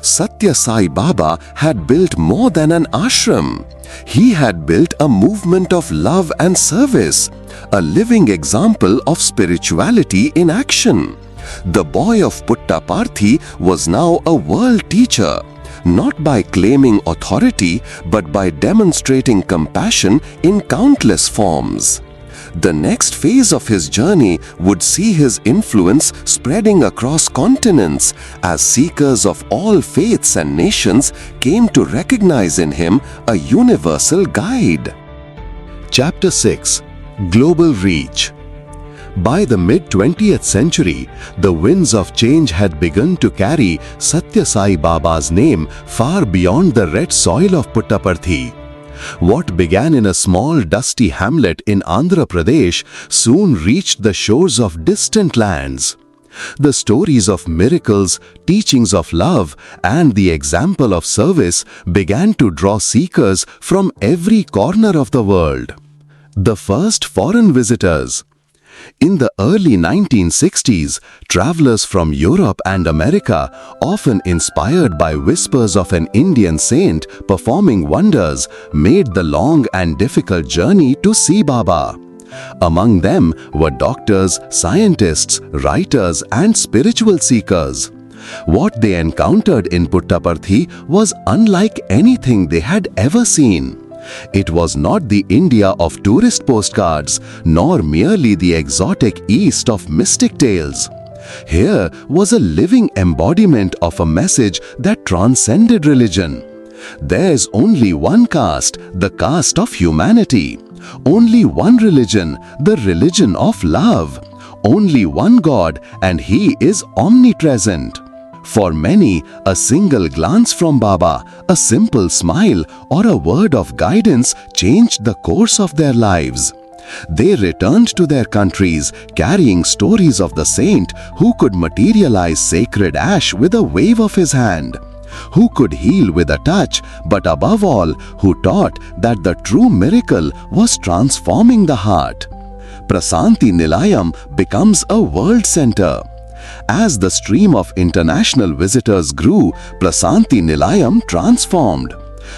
Satya Sai Baba had built more than an ashram. He had built a movement of love and service, a living example of spirituality in action. The boy of Puttaparthi was now a world teacher, not by claiming authority, but by demonstrating compassion in countless forms. The next phase of his journey would see his influence spreading across continents as seekers of all faiths and nations came to recognize in him a universal guide. Chapter 6. Global Reach. By the mid-20th century, the winds of change had begun to carry Satya Sai Baba's name far beyond the red soil of Puttaparthi. What began in a small dusty hamlet in Andhra Pradesh soon reached the shores of distant lands. The stories of miracles, teachings of love, and the example of service began to draw seekers from every corner of the world. The first foreign visitors. In the early 1960s, travelers from Europe and America, often inspired by whispers of an Indian saint performing wonders, made the long and difficult journey to see Baba. Among them were doctors, scientists, writers, and spiritual seekers. What they encountered in Puttaparthi was unlike anything they had ever seen. It was not the India of tourist postcards, nor merely the exotic East of mystic tales. Here was a living embodiment of a message that transcended religion. There's only one caste, the caste of humanity. Only one religion, the religion of love. Only one God, and He is omnipresent. For many, a single glance from Baba, a simple smile, or a word of guidance changed the course of their lives. They returned to their countries, carrying stories of the saint who could materialize sacred ash with a wave of his hand. who could heal with a touch, but above all, who taught that the true miracle was transforming the heart. Prasanthi Nilayam becomes a world center. As the stream of international visitors grew, Prasanthi Nilayam transformed.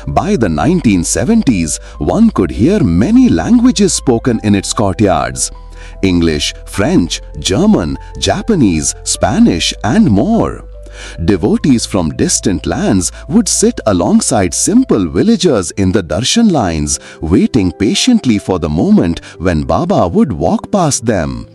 By the 1970s, one could hear many languages spoken in its courtyards: English, French, German, Japanese, Spanish, and more. Devotees from distant lands would sit alongside simple villagers in the darshan lines, waiting patiently for the moment when Baba would walk past them.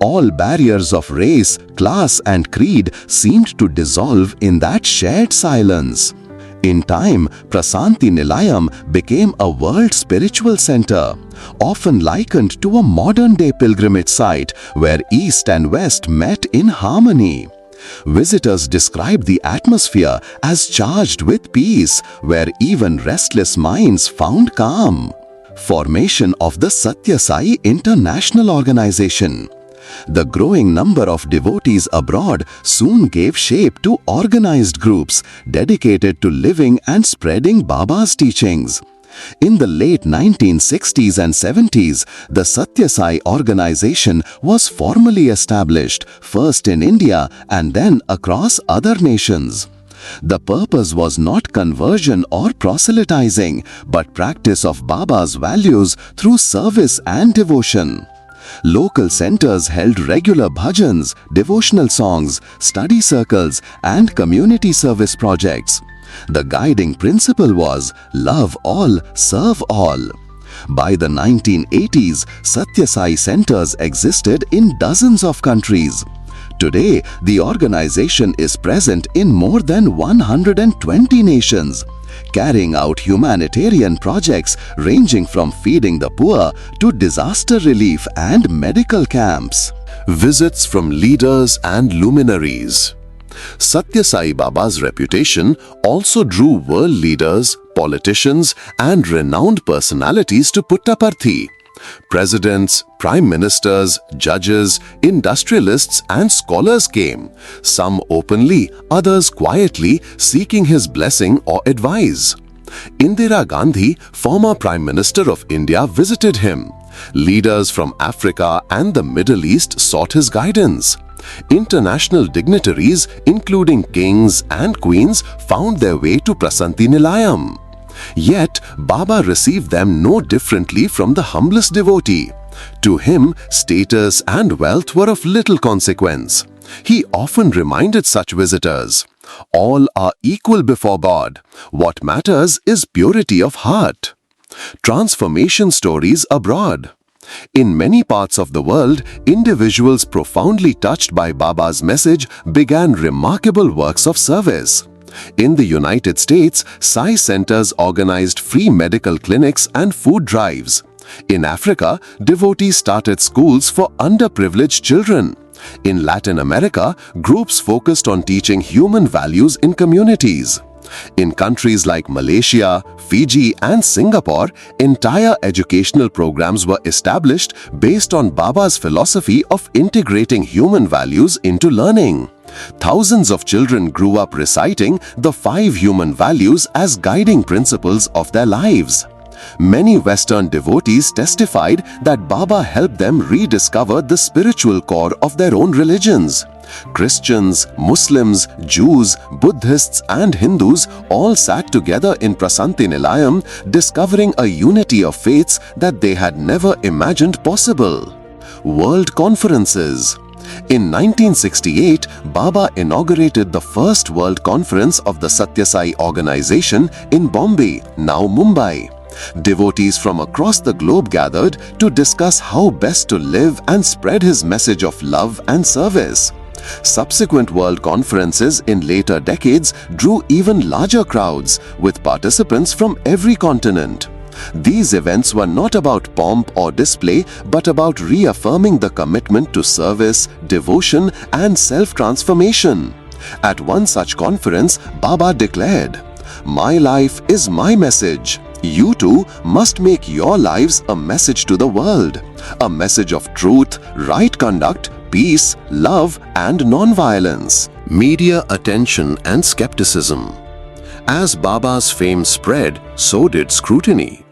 All barriers of race, class, and creed seemed to dissolve in that shared silence. In time, Prasanthi Nilayam became a world spiritual center, often likened to a modern-day pilgrimage site where East and West met in harmony. Visitors describe the atmosphere as charged with peace, where even restless minds found calm. Formation of the Satya Sai International Organization. The growing number of devotees abroad soon gave shape to organized groups dedicated to living and spreading Baba's teachings. In the late 1960s and 70s, the Satya Sai organization was formally established, first in India and then across other nations. The purpose was not conversion or proselytizing, but practice of Baba's values through service and devotion. Local centers held regular bhajans, devotional songs, study circles, and community service projects. The guiding principle was love all, serve all. By the 1980s, Satya Sai centers existed in dozens of countries. Today, the organization is present in more than 120 nations, carrying out humanitarian projects ranging from feeding the poor to disaster relief and medical camps. Visits from leaders and luminaries. Satya Sai Baba's reputation also drew world leaders, politicians, and renowned personalities to Puttaparthi. Presidents, prime ministers, judges, industrialists, and scholars came, some openly, others quietly, seeking his blessing or advice. Indira Gandhi, former Prime Minister of India, visited him. Leaders from Africa and the Middle East sought his guidance. International dignitaries, including kings and queens, found their way to Prasanthi Nilayam. Yet, Baba received them no differently from the humblest devotee. To him, status and wealth were of little consequence. He often reminded such visitors, "All are equal before God. What matters is purity of heart." Transformation stories abroad. In many parts of the world, individuals profoundly touched by Baba's message began remarkable works of service. In the United States, Sai centers organized free medical clinics and food drives. In Africa, devotees started schools for underprivileged children. In Latin America, groups focused on teaching human values in communities. In countries like Malaysia, Fiji, and Singapore, entire educational programs were established based on Baba's philosophy of integrating human values into learning. Thousands of children grew up reciting the 5 human values as guiding principles of their lives. Many Western devotees testified that Baba helped them rediscover the spiritual core of their own religions. Christians, Muslims, Jews, Buddhists, and Hindus all sat together in Prasanthi Nilayam, discovering a unity of faiths that they had never imagined possible. World Conferences. In 1968, Baba inaugurated the first World Conference of the Satya Sai organization in Bombay, now Mumbai. Devotees from across the globe gathered to discuss how best to live and spread his message of love and service. Subsequent world conferences in later decades drew even larger crowds, with participants from every continent. These events were not about pomp or display, but about reaffirming the commitment to service, devotion, and self-transformation. At one such conference, Baba declared, "My life is my message. You too must make your lives a message to the world, a message of truth, right conduct, peace, love, and non-violence." Media attention and skepticism. As Baba's fame spread, so did scrutiny.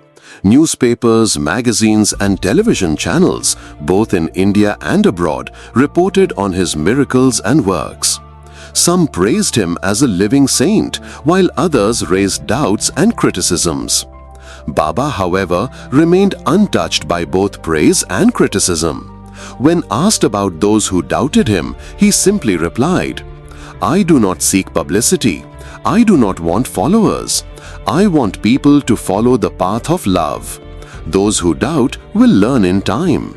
Newspapers, magazines, and television channels, both in India and abroad, reported on his miracles and works. Some praised him as a living saint, while others raised doubts and criticisms. Baba, however, remained untouched by both praise and criticism. When asked about those who doubted him, he simply replied, "I do not seek publicity. I do not want followers. I want people to follow the path of love. Those who doubt will learn in time."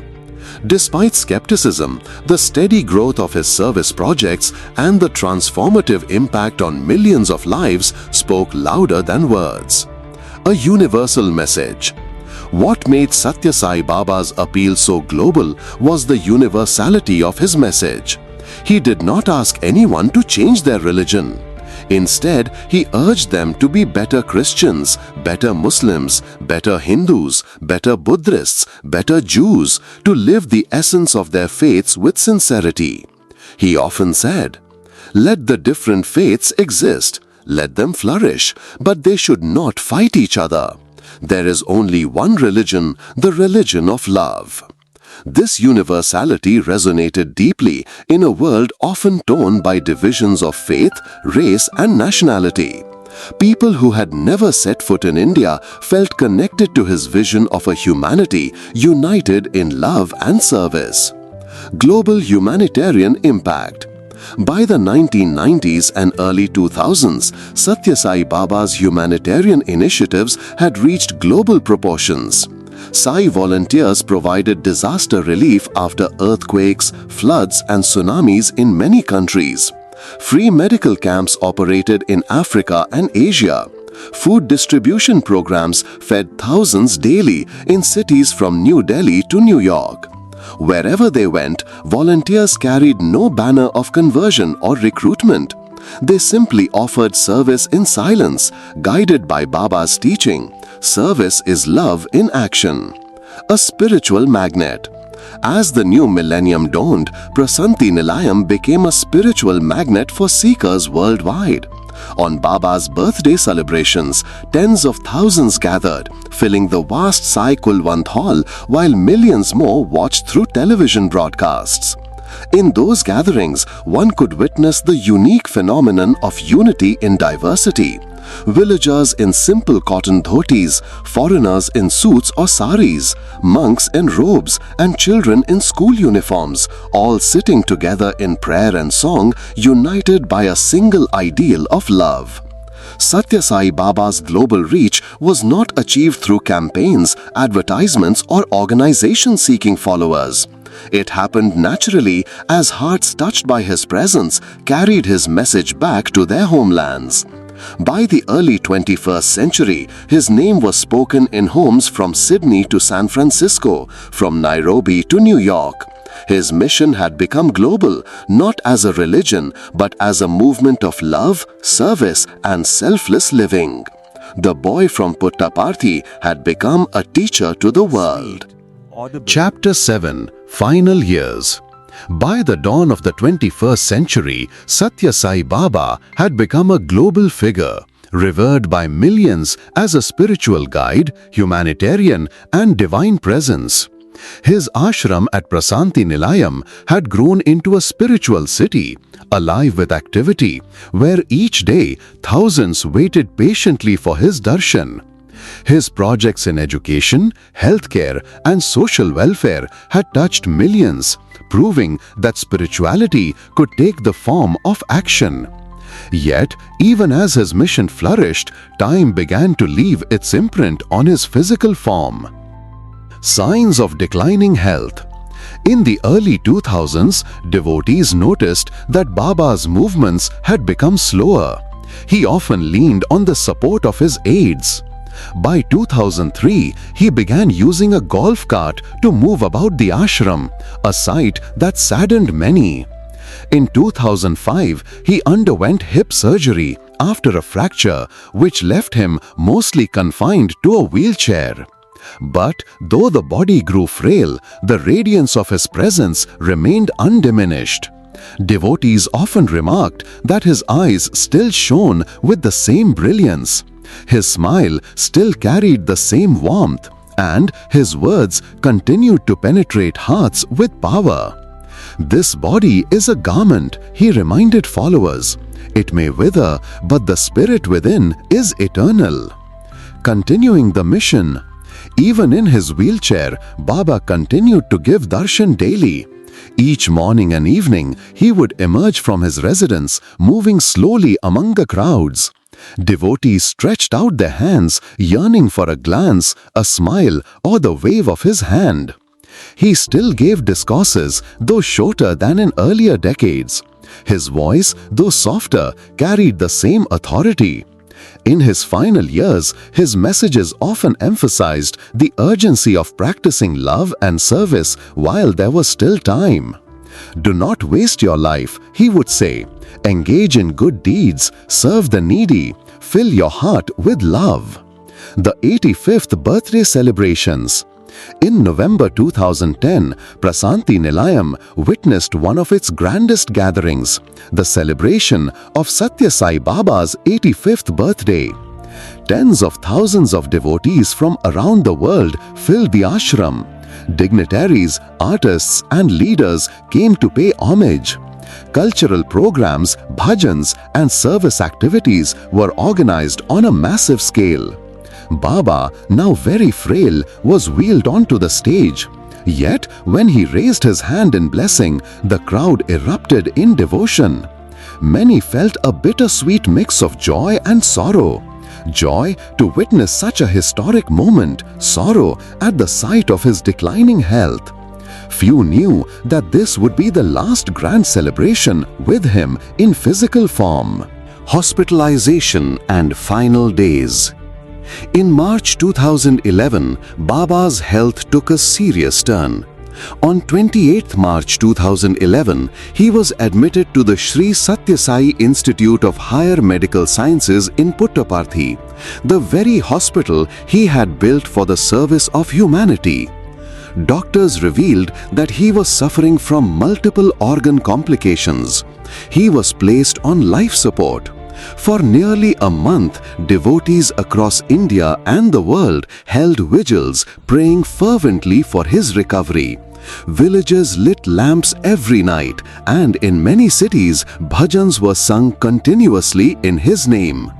Despite skepticism, the steady growth of his service projects and the transformative impact on millions of lives spoke louder than words. A universal message. What made Satya Sai Baba's appeal so global was the universality of his message. He did not ask anyone to change their religion. Instead, he urged them to be better Christians, better Muslims, better Hindus, better Buddhists, better Jews, to live the essence of their faiths with sincerity. He often said, "Let the different faiths exist, let them flourish, but they should not fight each other. There is only one religion, the religion of love." This universality resonated deeply in a world often torn by divisions of faith, race, and nationality. People who had never set foot in India felt connected to his vision of a humanity united in love and service. Global humanitarian impact. By the 1990s and early 2000s, Satya Sai Baba's humanitarian initiatives had reached global proportions. Sai volunteers provided disaster relief after earthquakes, floods, and tsunamis in many countries. Free medical camps operated in Africa and Asia. Food distribution programs fed thousands daily in cities from New Delhi to New York. Wherever they went, volunteers carried no banner of conversion or recruitment. They simply offered service in silence, guided by Baba's teaching. Service is love in action. A spiritual magnet. As the new millennium dawned, Prasanthi Nilayam became a spiritual magnet for seekers worldwide. On Baba's birthday celebrations, tens of thousands gathered, filling the vast Sai Kulwant Hall, while millions more watched through television broadcasts. In those gatherings, one could witness the unique phenomenon of unity in diversity. Villagers in simple cotton dhotis, foreigners in suits or saris, monks in robes, and children in school uniforms, all sitting together in prayer and song, united by a single ideal of love. Satya Sai Baba's global reach was not achieved through campaigns, advertisements, or organizations seeking followers. It happened naturally as hearts touched by his presence carried his message back to their homelands. By the early 21st century, his name was spoken in homes from Sydney to San Francisco, from Nairobi to New York. His mission had become global, not as a religion, but as a movement of love, service, and selfless living. The boy from Puttaparthi had become a teacher to the world. Chapter 7, Final Years. By the dawn of the 21st century, Satya Sai Baba had become a global figure, revered by millions as a spiritual guide, humanitarian, and divine presence. His ashram at Prasanthi Nilayam had grown into a spiritual city, alive with activity, where each day thousands waited patiently for his darshan. His projects in education, healthcare, and social welfare had touched millions, proving that spirituality could take the form of action. Yet, even as his mission flourished, time began to leave its imprint on his physical form. Signs of declining health. In the early 2000s, devotees noticed that Baba's movements had become slower. He often leaned on the support of his aides. By 2003, he began using a golf cart to move about the ashram, a sight that saddened many. In 2005, he underwent hip surgery after a fracture, which left him mostly confined to a wheelchair. But though the body grew frail, the radiance of his presence remained undiminished. Devotees often remarked that his eyes still shone with the same brilliance. His smile still carried the same warmth, and his words continued to penetrate hearts with power. This body is a garment, he reminded followers. It may wither, but the spirit within is eternal. Continuing the mission, even in his wheelchair, Baba continued to give darshan daily. Each morning and evening, he would emerge from his residence, moving slowly among the crowds. Devotees stretched out their hands, yearning for a glance, a smile, or the wave of his hand. He still gave discourses, though shorter than in earlier decades. His voice, though softer, carried the same authority. In his final years, his messages often emphasized the urgency of practicing love and service while there was still time. Do not waste your life, he would say. Engage in good deeds, serve the needy, fill your heart with love. The 85th birthday celebrations. In November 2010, Prasanthi Nilayam witnessed one of its grandest gatherings, the celebration of Satya Sai Baba's 85th birthday. Tens of thousands of devotees from around the world filled the ashram. Dignitaries, artists, and leaders came to pay homage. Cultural programs, bhajans, and service activities were organized on a massive scale. Baba, now very frail, was wheeled onto the stage. Yet, when he raised his hand in blessing, the crowd erupted in devotion. Many felt a bittersweet mix of joy and sorrow. Joy to witness such a historic moment, sorrow at the sight of his declining health. Few knew that this would be the last grand celebration with him in physical form. Hospitalization and final days. In March 2011, Baba's health took a serious turn. On 28th March 2011, he was admitted to the Shri Sathya Sai Institute of Higher Medical Sciences in Puttaparthi, the very hospital he had built for the service of humanity. Doctors revealed that he was suffering from multiple organ complications. He was placed on life support. For nearly a month, devotees across India and the world held vigils, praying fervently for his recovery. Villagers lit lamps every night, and in many cities, bhajans were sung continuously in his name.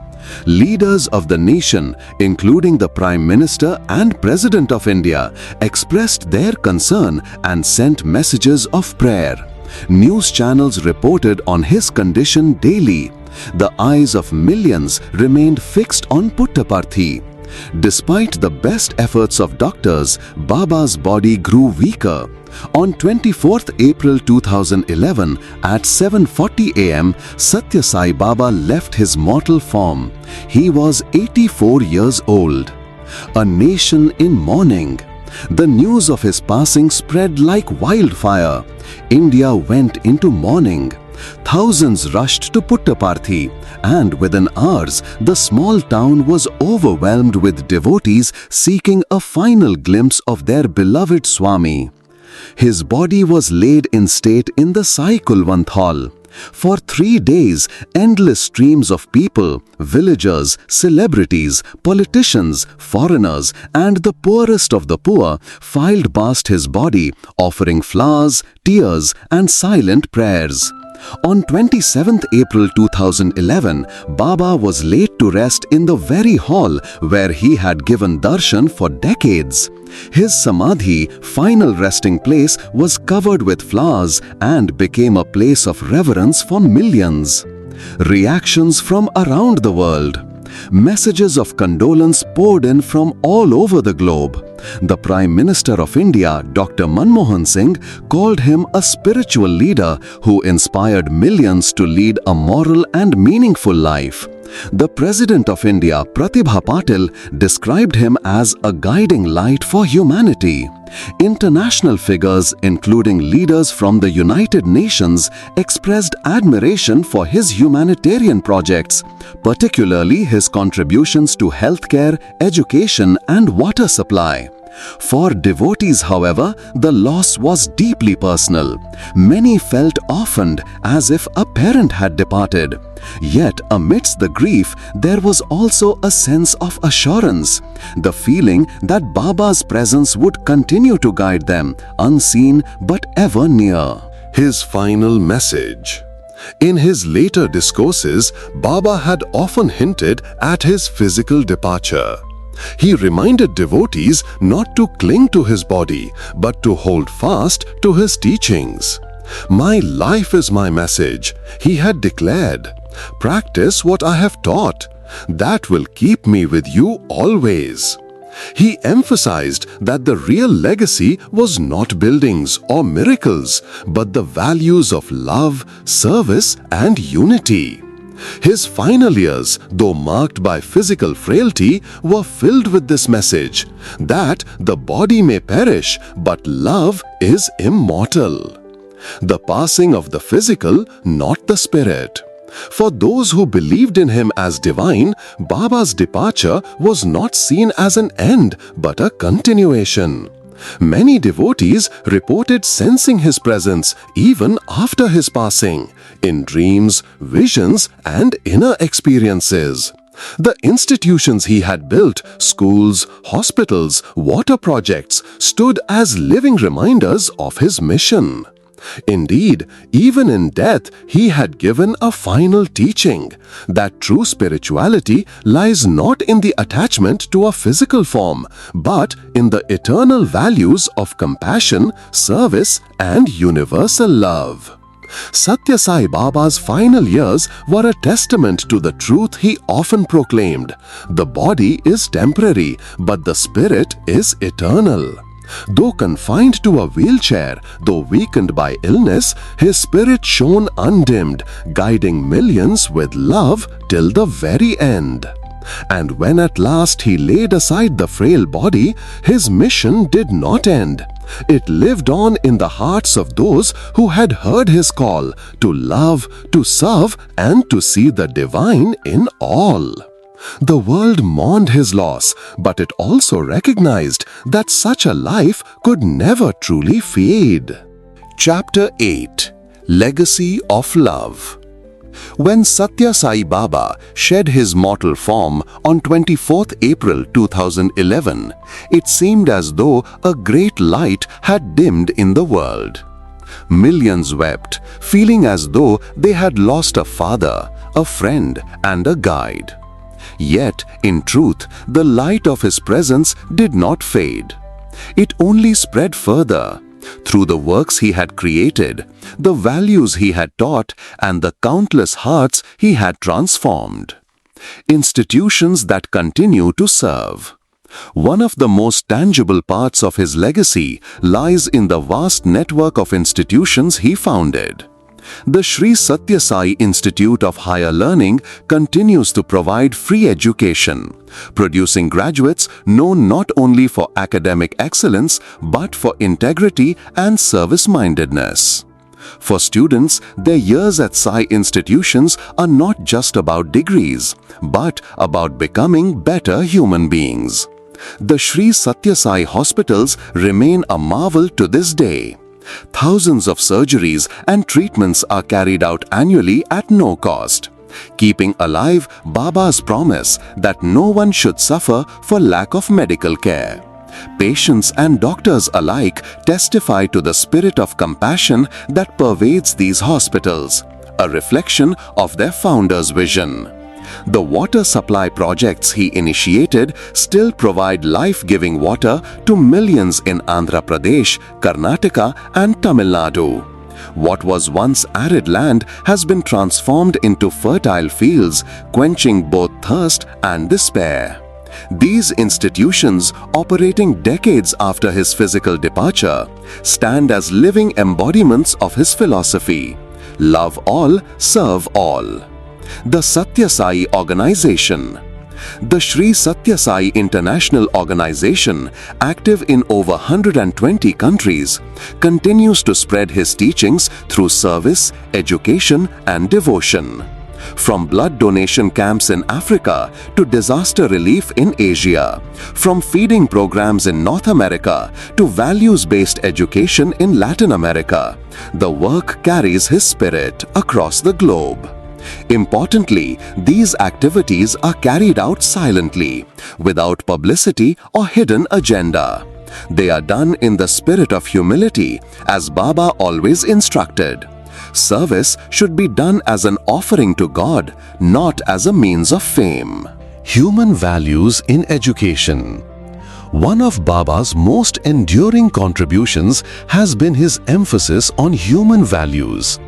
Leaders of the nation, including the Prime Minister and President of India, expressed their concern and sent messages of prayer. News channels reported on his condition daily. The eyes of millions remained fixed on Puttaparthi. Despite the best efforts of doctors, Baba's body grew weaker. On 24th April 2011, at 7:40 am, Satya Sai Baba left his mortal form. He was 84 years old. A nation in mourning. The news of his passing spread like wildfire. India went into mourning. Thousands rushed to Puttaparthi, and within hours, the small town was overwhelmed with devotees seeking a final glimpse of their beloved Swami. His body was laid in state in the Sai Kulwant Hall. For 3 days, endless streams of people, villagers, celebrities, politicians, foreigners, and the poorest of the poor filed past his body, offering flowers, tears, and silent prayers. On 27th April 2011, Baba was laid to rest in the very hall where he had given darshan for decades. His samadhi, final resting place, was covered with flowers and became a place of reverence for millions. Reactions from around the world. Messages of condolence poured in from all over the globe. The Prime Minister of India, Dr. Manmohan Singh, called him a spiritual leader who inspired millions to lead a moral and meaningful life. The President of India, Pratibha Patil, described him as a guiding light for humanity. International figures, including leaders from the United Nations, expressed admiration for his humanitarian projects, particularly his contributions to healthcare, education, and water supply. For devotees, however, the loss was deeply personal. Many felt orphaned as if a parent had departed. Yet, amidst the grief, there was also a sense of assurance, the feeling that Baba's presence would continue to guide them, unseen but ever near. His final message. In his later discourses, Baba had often hinted at his physical departure. He reminded devotees not to cling to his body, but to hold fast to his teachings. "My life is my message," he had declared. "Practice what I have taught. That will keep me with you always." He emphasized that the real legacy was not buildings or miracles, but the values of love, service, and unity. His final years, though marked by physical frailty, were filled with this message that the body may perish, but love is immortal. The passing of the physical, not the spirit. For those who believed in him as divine, Baba's departure was not seen as an end, but a continuation. Many devotees reported sensing his presence even after his passing, in dreams, visions, and inner experiences. The institutions he had built, schools, hospitals, water projects, stood as living reminders of his mission. Indeed, even in death, he had given a final teaching that true spirituality lies not in the attachment to a physical form, but in the eternal values of compassion, service, and universal love. Satya Sai Baba's final years were a testament to the truth he often proclaimed: the body is temporary, but the spirit is eternal. Though confined to a wheelchair, though weakened by illness, his spirit shone undimmed, guiding millions with love till the very end. And when at last he laid aside the frail body, his mission did not end. It lived on in the hearts of those who had heard his call to love, to serve, and to see the divine in all. The world mourned his loss, but it also recognized that such a life could never truly fade. Chapter 8. Legacy of Love. When Satya Sai Baba shed his mortal form on 24th April 2011, it seemed as though a great light had dimmed in the world. Millions wept, feeling as though they had lost a father, a friend, and a guide. Yet, in truth, the light of his presence did not fade. It only spread further. Through the works he had created, the values he had taught, and the countless hearts he had transformed. Institutions that continue to serve. One of the most tangible parts of his legacy lies in the vast network of institutions he founded. The Shri Sathya Sai Institute of Higher Learning continues to provide free education, producing graduates known not only for academic excellence but for integrity and service-mindedness. For students, their years at Sai institutions are not just about degrees, but about becoming better human beings. The Shri Sathya Sai hospitals remain a marvel to this day. Thousands of surgeries and treatments are carried out annually at no cost, keeping alive Baba's promise that no one should suffer for lack of medical care. Patients and doctors alike testify to the spirit of compassion that pervades these hospitals, a reflection of their founder's vision. The water supply projects he initiated still provide life-giving water to millions in Andhra Pradesh, Karnataka, and Tamil Nadu. What was once arid land has been transformed into fertile fields, quenching both thirst and despair. These institutions, operating decades after his physical departure, stand as living embodiments of his philosophy: love all, serve all. The Satya Sai Organization. The Shri Sathya Sai International Organization, active in over 120 countries, continues to spread his teachings through service, education, and devotion. From blood donation camps in Africa to disaster relief in Asia, from feeding programs in North America to values-based education in Latin America, the work carries his spirit across the globe. Importantly, these activities are carried out silently, without publicity or hidden agenda. They are done in the spirit of humility, as Baba always instructed. Service should be done as an offering to God, not as a means of fame. Human values in education. One of Baba's most enduring contributions has been his emphasis on human values.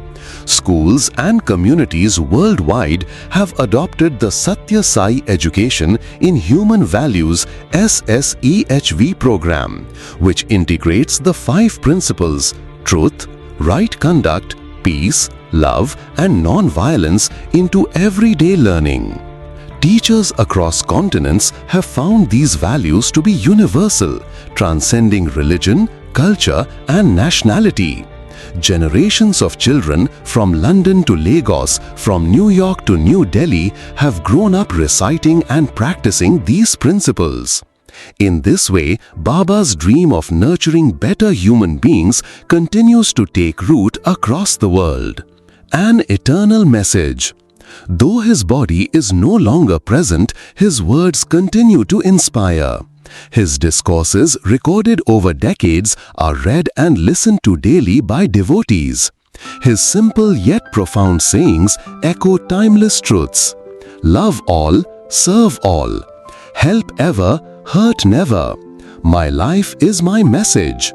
Schools and communities worldwide have adopted the Satya Sai Education in Human Values SSEHV program, which integrates the 5 principles: truth, right conduct, peace, love, and non-violence into everyday learning. Teachers across continents have found these values to be universal, transcending religion, culture, and nationality. Generations of children from London to Lagos, from New York to New Delhi have grown up reciting and practicing these principles. In this way, Baba's dream of nurturing better human beings continues to take root across the world. An eternal message. Though his body is no longer present, his words continue to inspire. His discourses, recorded over decades, are read and listened to daily by devotees. His simple yet profound sayings echo timeless truths. Love all, serve all. Help ever, hurt never. My life is my message.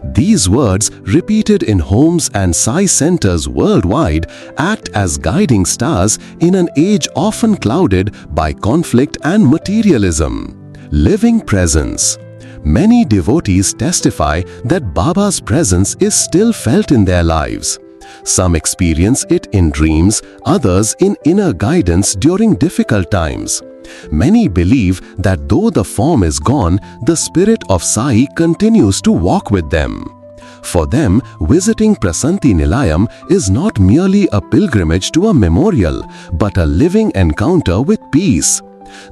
These words, repeated in homes and Sai centers worldwide, act as guiding stars in an age often clouded by conflict and materialism. Living presence. Many devotees testify that Baba's presence is still felt in their lives. Some experience it in dreams, others in inner guidance during difficult times. Many believe that though the form is gone, the spirit of Sai continues to walk with them. For them, visiting Prasanthi Nilayam is not merely a pilgrimage to a memorial, but a living encounter with peace.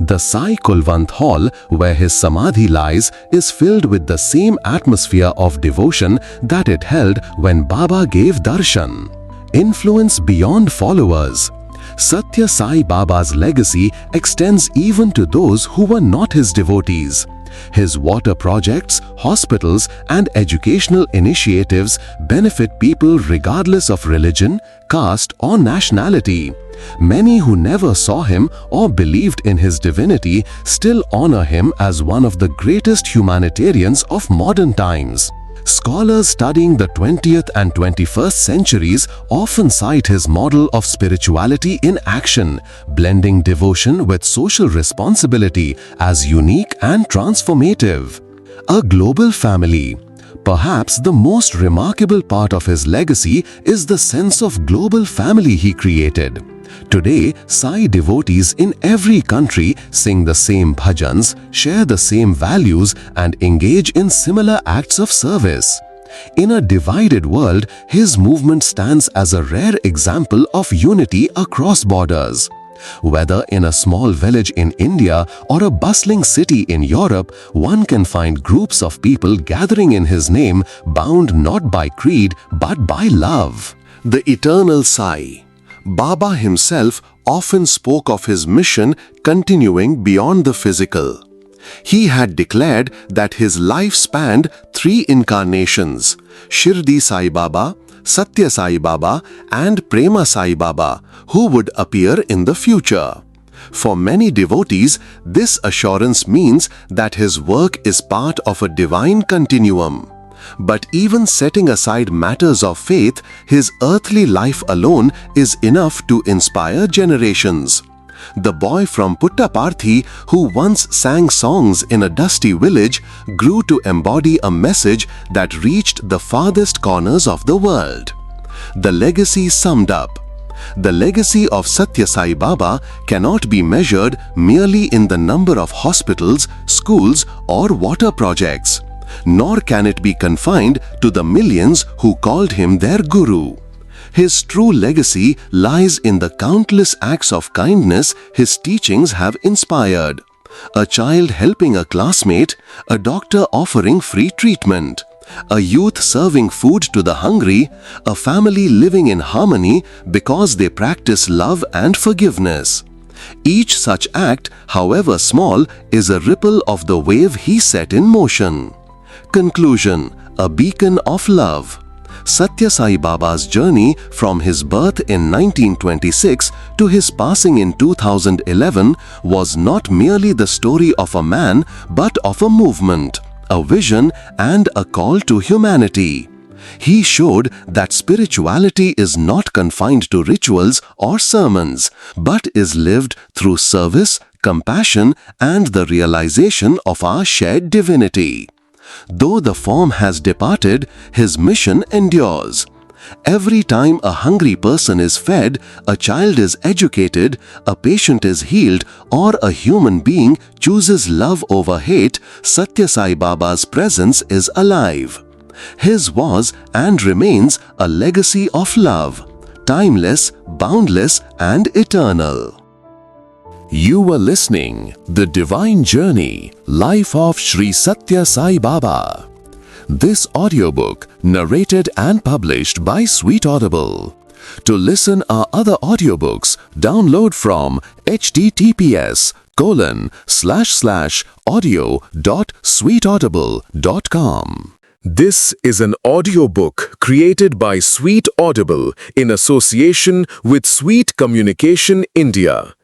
The Sai Kulwant Hall, where his Samadhi lies, is filled with the same atmosphere of devotion that it held when Baba gave darshan. Influence beyond followers. Satya Sai Baba's legacy extends even to those who were not his devotees. His water projects, hospitals, and educational initiatives benefit people regardless of religion, caste, or nationality. Many who never saw him or believed in his divinity still honor him as one of the greatest humanitarians of modern times. Scholars studying the 20th and 21st centuries often cite his model of spirituality in action, blending devotion with social responsibility as unique and transformative. A global family. Perhaps the most remarkable part of his legacy is the sense of global family he created. Today, Sai devotees in every country sing the same bhajans, share the same values, and engage in similar acts of service. In a divided world, his movement stands as a rare example of unity across borders. Whether in a small village in India or a bustling city in Europe, one can find groups of people gathering in his name, bound not by creed but by love. The eternal Sai. Baba himself often spoke of his mission continuing beyond the physical. He had declared that his life spanned 3 incarnations: Shri Sai Baba, Satya Sai Baba, and Prema Sai Baba, who would appear in the future. For many devotees, this assurance means that his work is part of a divine continuum. But even setting aside matters of faith, his earthly life alone is enough to inspire generations. The boy from Puttaparthi, who once sang songs in a dusty village, grew to embody a message that reached the farthest corners of the world. The legacy summed up. The legacy of Satya Sai Baba cannot be measured merely in the number of hospitals, schools, or water projects. Nor can it be confined to the millions who called him their guru. His true legacy lies in the countless acts of kindness his teachings have inspired. A child helping a classmate, a doctor offering free treatment, a youth serving food to the hungry, a family living in harmony because they practice love and forgiveness. Each such act, however small, is a ripple of the wave he set in motion. Conclusion: a beacon of love. Satya Sai Baba's journey from his birth in 1926 to his passing in 2011 was not merely the story of a man but of a movement, a vision and a call to humanity. He showed that spirituality is not confined to rituals or sermons, but is lived through service, compassion and the realization of our shared divinity. Though the form has departed, his mission endures. Every time a hungry person is fed, a child is educated, a patient is healed, or a human being chooses love over hate, Satya Sai Baba's presence is alive. His was and remains a legacy of love, timeless, boundless, and eternal. You were listening The Divine Journey, Life of Shri Sathya Sai Baba. This audiobook narrated and published by Sweetaudible. To listen our other audiobooks, download from https://audio.sweetaudible.com. This is an audiobook created by Sweetaudible in association with Sweet Communication India.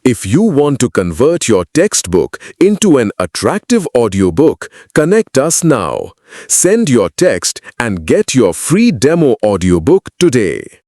If you want to convert your textbook into an attractive audiobook, connect us now. Send your text and get your free demo audiobook today.